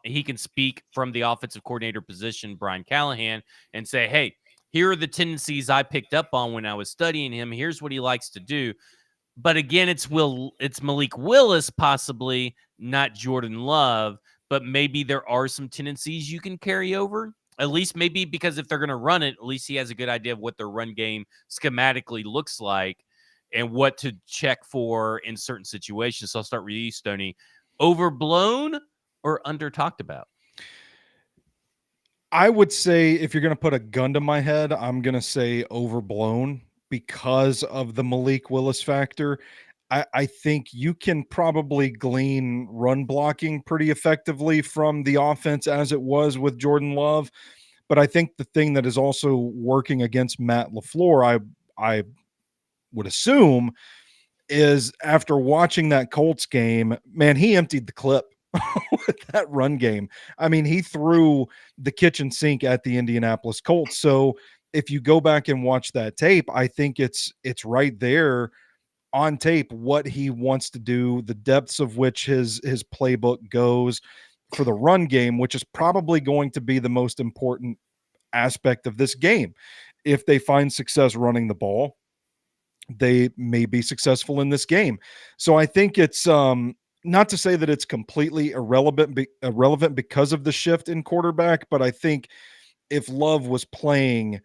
he can speak from the offensive coordinator position, Brian Callahan, and say, hey, here are the tendencies I picked up on when I was studying him. Here's what he likes to do. But again, it's Malik Willis, possibly not Jordan Love, but maybe there are some tendencies you can carry over. At least maybe because if they're going to run it, at least he has a good idea of what their run game schematically looks like and what to check for in certain situations. So I'll start with you, Stoney. Overblown or under talked about?
I would say if you're going to put a gun to my head, I'm going to say overblown because of the Malik Willis factor. I think you can probably glean run blocking pretty effectively from the offense as it was with Jordan Love. But I think the thing that is also working against Matt LaFleur, I would assume, is after watching that Colts game, man, he emptied the clip with that run game. I mean, he threw the kitchen sink at the Indianapolis Colts. So if you go back and watch that tape, I think it's right there on tape what he wants to do, the depths of which his playbook goes for the run game, which is probably going to be the most important aspect of this game. If they find success running the ball, they may be successful in this game. So I think it's not to say that it's completely irrelevant because of the shift in quarterback, but I think if Love was playing,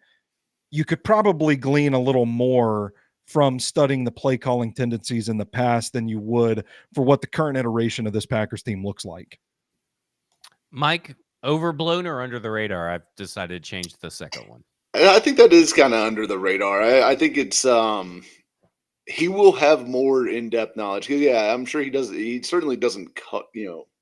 you could probably glean a little more from studying the play calling tendencies in the past than you would for what the current iteration of this Packers team looks like.
Mike, overblown or under the radar? I've decided to change the second one.
I think that is kind of under the radar. I think it's he will have more in-depth knowledge. 'Cause, yeah, I'm sure he does. He certainly doesn't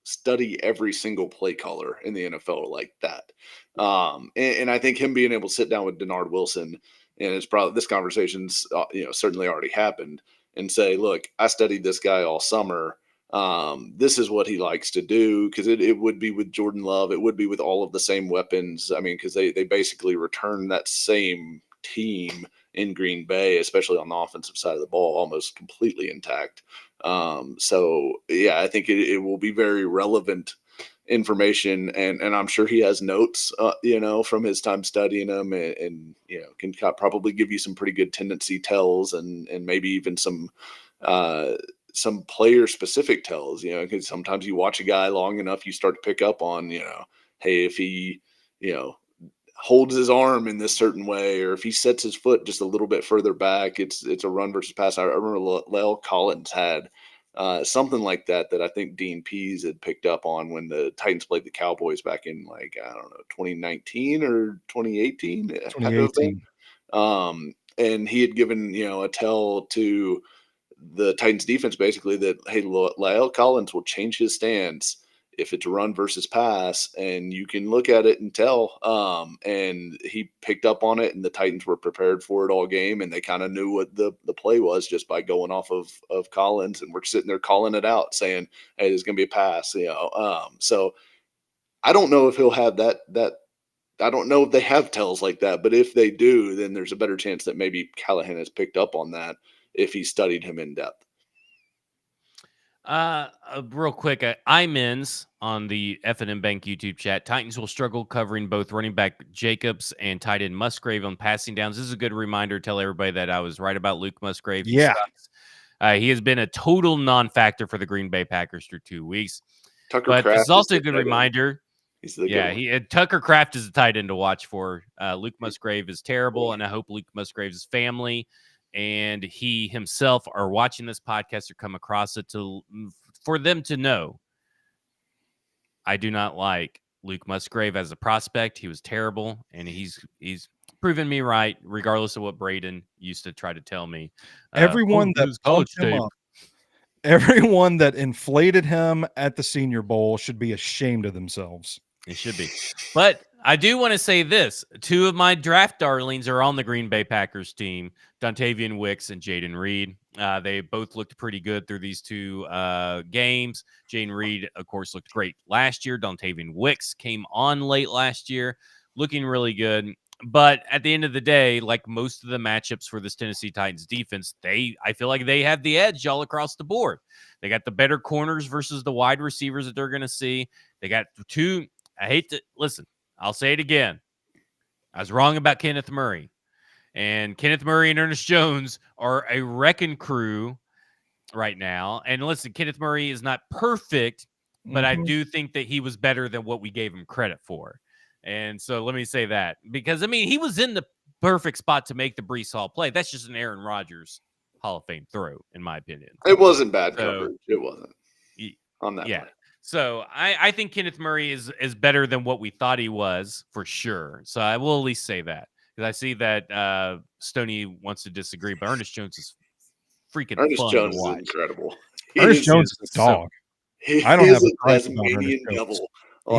study every single play caller in the NFL like that. And I think him being able to sit down with Denard Wilson, and it's probably this conversation's certainly already happened, and say, look, I studied this guy all summer. This is what he likes to do, because it would be with Jordan Love. It would be with all of the same weapons. I mean, because they basically return that same team in Green Bay, especially on the offensive side of the ball, almost completely intact. So yeah, I think it will be very relevant information, and I'm sure he has notes, from his time studying them, and can probably give you some pretty good tendency tells, and maybe even some player specific tells, because sometimes you watch a guy long enough, you start to pick up on, hey, if he, holds his arm in this certain way, or if he sets his foot just a little bit further back, it's a run versus pass. I remember La'el Collins had something like that I think Dean Pease had picked up on when the Titans played the Cowboys back in, like, I don't know, 2019 or 2018. It had to have been. And he had given, a tell to the Titans defense basically that, hey, La'el Collins will change his stance if it's run versus pass, and you can look at it and tell. And he picked up on it, and the Titans were prepared for it all game, and they kind of knew what the play was just by going off of Collins, and we're sitting there calling it out, saying, hey, there's going to be a pass, So I don't know if he'll have that. I don't know if they have tells like that, but if they do, then there's a better chance that maybe Callahan has picked up on that if he studied him in depth.
Real quick, Imens on the F&M Bank YouTube chat. Titans will struggle covering both running back Jacobs and tight end Musgrave on passing downs. This is a good reminder to tell everybody that I was right about Luke Musgrave. He sucks. He has been a total non-factor for the Green Bay Packers through 2 weeks.
Tucker
This is also a good reminder. Tucker Kraft is a tight end to watch for. Luke Musgrave is terrible, and I hope Luke Musgrave's family and he himself are watching this podcast or come across it for them to know I do not like Luke Musgrave as a prospect. He was terrible, and he's proven me right, regardless of what Braden used to try to tell me.
Everyone that
His college
pumped him
tape.
up, everyone that inflated him at the Senior Bowl should be ashamed of themselves.
It should be. But I do want to say this. 2 of my draft darlings are on the Green Bay Packers team, Dontavian Wicks and Jaden Reed. They both looked pretty good through these 2 games. Jaden Reed, of course, looked great last year. Dontavian Wicks came on late last year, looking really good. But at the end of the day, like most of the matchups for this Tennessee Titans defense, I feel like they have the edge all across the board. They got the better corners versus the wide receivers that they're going to see. They got 2. I hate to listen. I'll say it again. I was wrong about Kenneth Murray. And Kenneth Murray and Ernest Jones are a wrecking crew right now. And listen, Kenneth Murray is not perfect, but I do think that he was better than what we gave him credit for. And so let me say that. Because, I mean, he was in the perfect spot to make the Breece Hall play. That's just an Aaron Rodgers Hall of Fame throw, in my opinion.
It wasn't bad coverage. It wasn't on that play.
So I think Kenneth Murray is better than what we thought he was, for sure. So I will at least say that. Because I see that Stoney wants to disagree, but Ernest Jones is freaking
Ernest
fun
Jones
to
is
watch.
incredible.
Ernest Jones is a dog. I don't have a gripe about Ernest Jones.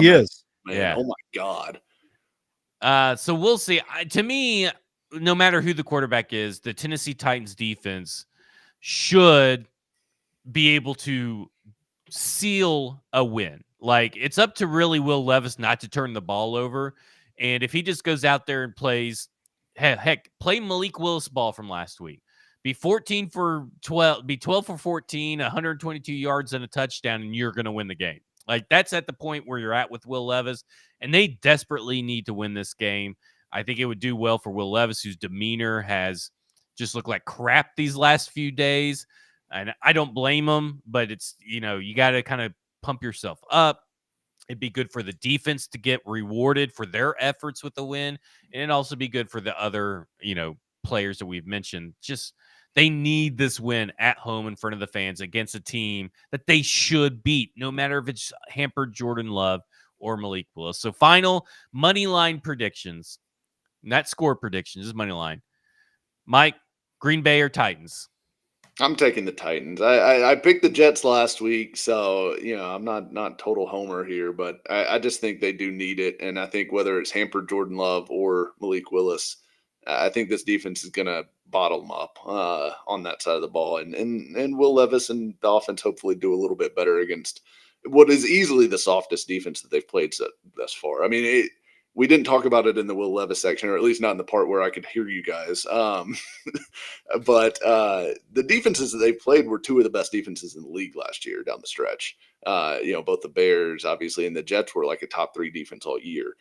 He is.
Man.
Yeah.
Oh, my God.
So we'll see. To me, no matter who the quarterback is, the Tennessee Titans defense should be able to seal a win. Like, it's up to really Will Levis not to turn the ball over. And if he just goes out there and plays, heck, play Malik Willis ball from last week. Be 14 for 12, be 12 for 14, 122 yards and a touchdown, and you're going to win the game. Like, that's at the point where you're at with Will Levis, and they desperately need to win this game. I think it would do well for Will Levis, whose demeanor has just looked like crap these last few days. And I don't blame him, but it's, you got to kind of pump yourself up. It'd be good for the defense to get rewarded for their efforts with the win. And it'd also be good for the other, players that we've mentioned. Just, they need this win at home in front of the fans against a team that they should beat, no matter if it's hampered Jordan Love or Malik Willis. So final money line predictions, not score predictions, just money line. Mike, Green Bay or Titans?
I'm taking the Titans. I picked the Jets last week, so I'm not total homer here, but I just think they do need it, and I think whether it's hampered Jordan Love or Malik Willis, I think this defense is going to bottle them up on that side of the ball, and Will Levis and the offense hopefully do a little bit better against what is easily the softest defense that they've played thus far. I mean, we didn't talk about it in the Will Levis section, or at least not in the part where I could hear you guys. But the defenses that they played were 2 of the best defenses in the league last year down the stretch. Both the Bears, obviously, and the Jets were like a top 3 defense all year.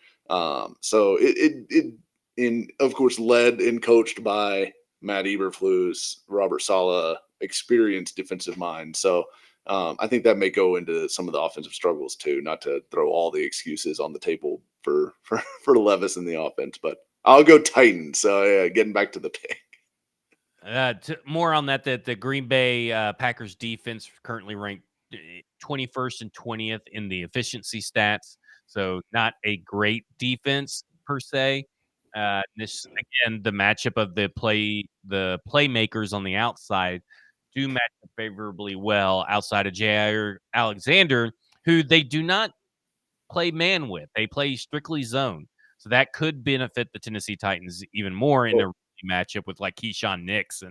So it of course, led and coached by Matt Eberflus, Robert Saleh, experienced defensive mind. So I think that may go into some of the offensive struggles too, not to throw all the excuses on the table for Levis in the offense, but I'll go Titans. So getting back to the pick.
More on that the Green Bay Packers defense currently ranked 21st and 20th in the efficiency stats. So not a great defense per se. This again, the matchup of the playmakers on the outside do match up favorably well outside of Jair Alexander, who they do not play man with. They play strictly zone. So that could benefit the Tennessee Titans even more in a matchup with like Keyshawn Nix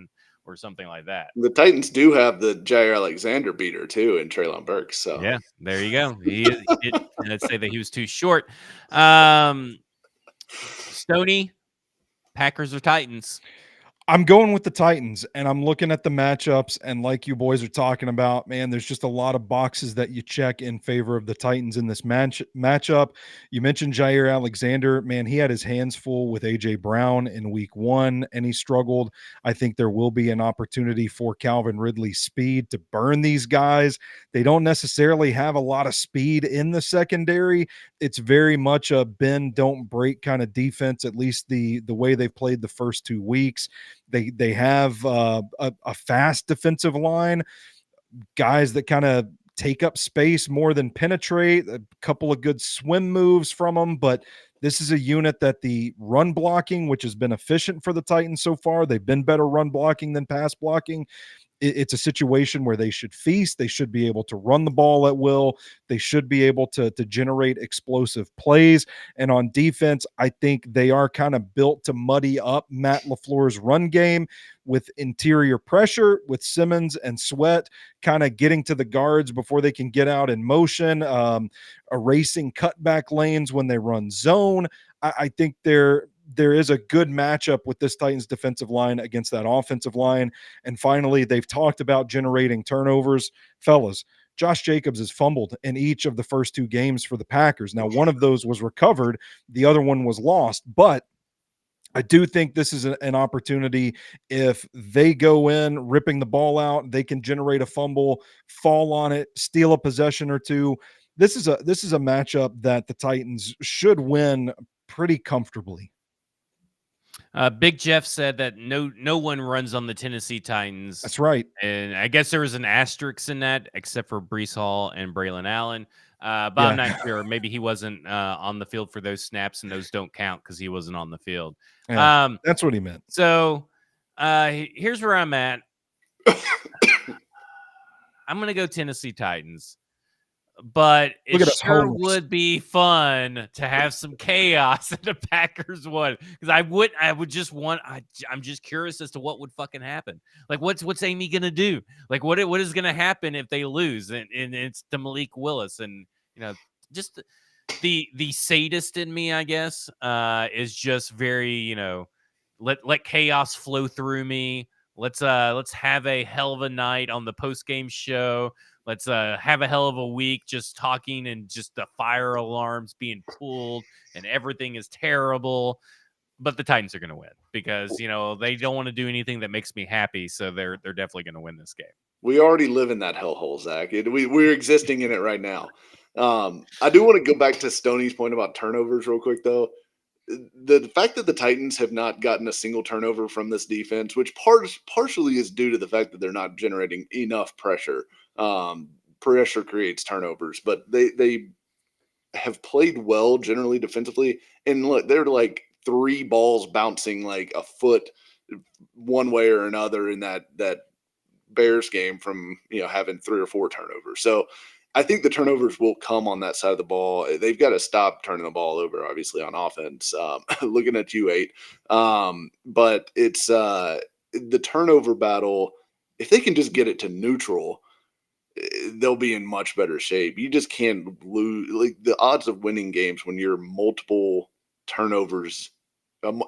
or something like that.
The Titans do have the Jair Alexander beater too in Treylon Burks. So
yeah, there you go. He did let's say that he was too short. Stoney, Packers or Titans?
I'm going with the Titans, and I'm looking at the matchups, and like you boys are talking about, man, there's just a lot of boxes that you check in favor of the Titans in this matchup. You mentioned Jair Alexander. Man, he had his hands full with A.J. Brown in week 1, and he struggled. I think there will be an opportunity for Calvin Ridley's speed to burn these guys. They don't necessarily have a lot of speed in the secondary. It's very much a bend, don't break kind of defense, at least the way they've played the first 2 weeks. They have a fast defensive line, guys that kind of take up space more than penetrate. A couple of good swim moves from them, but this is a unit that the run blocking, which has been efficient for the Titans so far, they've been better run blocking than pass blocking. It's a situation where they should feast. They should be able to run the ball at will. They should be able to generate explosive plays. And on defense, I think they are kind of built to muddy up Matt LaFleur's run game with interior pressure, with Simmons and Sweat kind of getting to the guards before they can get out in motion, erasing cutback lanes when they run zone. I think there is a good matchup with this Titans defensive line against that offensive line. And finally, they've talked about generating turnovers. Fellas, Josh Jacobs has fumbled in each of the first 2 games for the Packers. Now, one of those was recovered. The other one was lost. But I do think this is an opportunity. If they go in ripping the ball out, they can generate a fumble, fall on it, steal a possession or two. This is a matchup that the Titans should win pretty comfortably.
Big Jeff said that no one runs on the Tennessee Titans.
That's right.
And I guess there was an asterisk in that, except for Breece Hall and Braylon Allen. But
Yeah.
I'm not sure. Maybe he wasn't on the field for those snaps, and those don't count because he wasn't on the field.
Yeah, that's what he meant.
So here's where I'm at. I'm going to go Tennessee Titans. But it sure would be fun to have some chaos in the Packers one, because I would just want. I'm just curious as to what would fucking happen. Like, what's Amy gonna do? Like, what is gonna happen if they lose? And it's to Malik Willis, and just the sadist in me, I guess, is just very let chaos flow through me. Let's have a hell of a night on the post game show. Let's have a hell of a week just talking and just the fire alarms being pulled and everything is terrible. But the Titans are going to win because, they don't want to do anything that makes me happy. So they're definitely going to win this game. We
already live in that hellhole, Zach. We're existing in it right now. I do want to go back to Stoney's point about turnovers real quick, though. The fact that the Titans have not gotten a single turnover from this defense, which partially is due to the fact that they're not generating enough pressure. Pressure creates turnovers, but they have played well generally defensively. And look, they're like 3 balls bouncing like a foot one way or another in that Bears game from having 3 or 4 turnovers. So I think the turnovers will come on that side of the ball. They've got to stop turning the ball over, obviously, on offense. Looking at you, 8. But it's the turnover battle. If they can just get it to neutral, they'll be in much better shape. You just can't lose. Like, the odds of winning games when you're multiple turnovers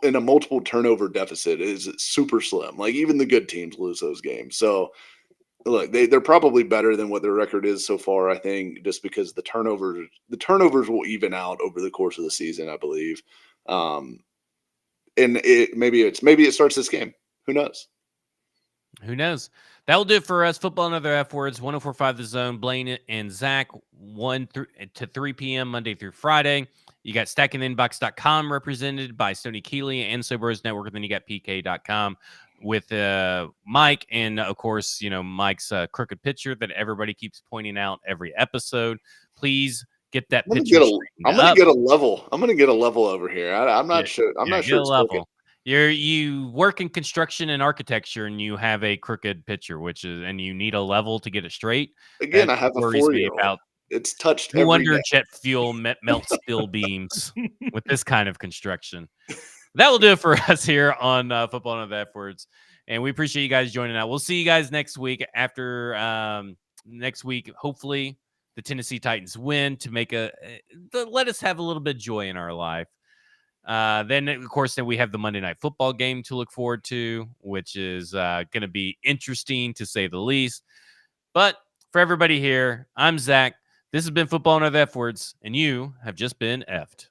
in a multiple turnover deficit is super slim. Like, even the good teams lose those games. So look, they're probably better than what their record is so far, I think, just because the turnovers will even out over the course of the season, I believe. And maybe it starts this game. Who knows?
Who knows? That will do it for us. Football and Other F Words, 104.5 The Zone. Blaine and Zach, 1 to 3 p.m. Monday through Friday. You got stackinginbox.com represented by Stoney Keeley and Sobros Network. And then you got PK.com with Mike. And, of course, Mike's crooked picture that everybody keeps pointing out every episode. Please get that picture.
I'm going to get a level. I'm going to get a level over here. I'm not sure. I'm not sure it's level.
You work in construction and architecture, and you have a crooked picture, and you need a level to get it straight.
Again, I have a 4-year-old. It's touched.
No wonder jet fuel melts steel beams with this kind of construction. That will do it for us here on Football and Other F Words, and we appreciate you guys joining out. We'll see you guys next week. After next week, hopefully the Tennessee Titans win to make let us have a little bit of joy in our life. Then, of course, we have the Monday Night Football game to look forward to, which is going to be interesting to say the least. But for everybody here, I'm Zach. This has been Football and Other F Words, and you have just been effed.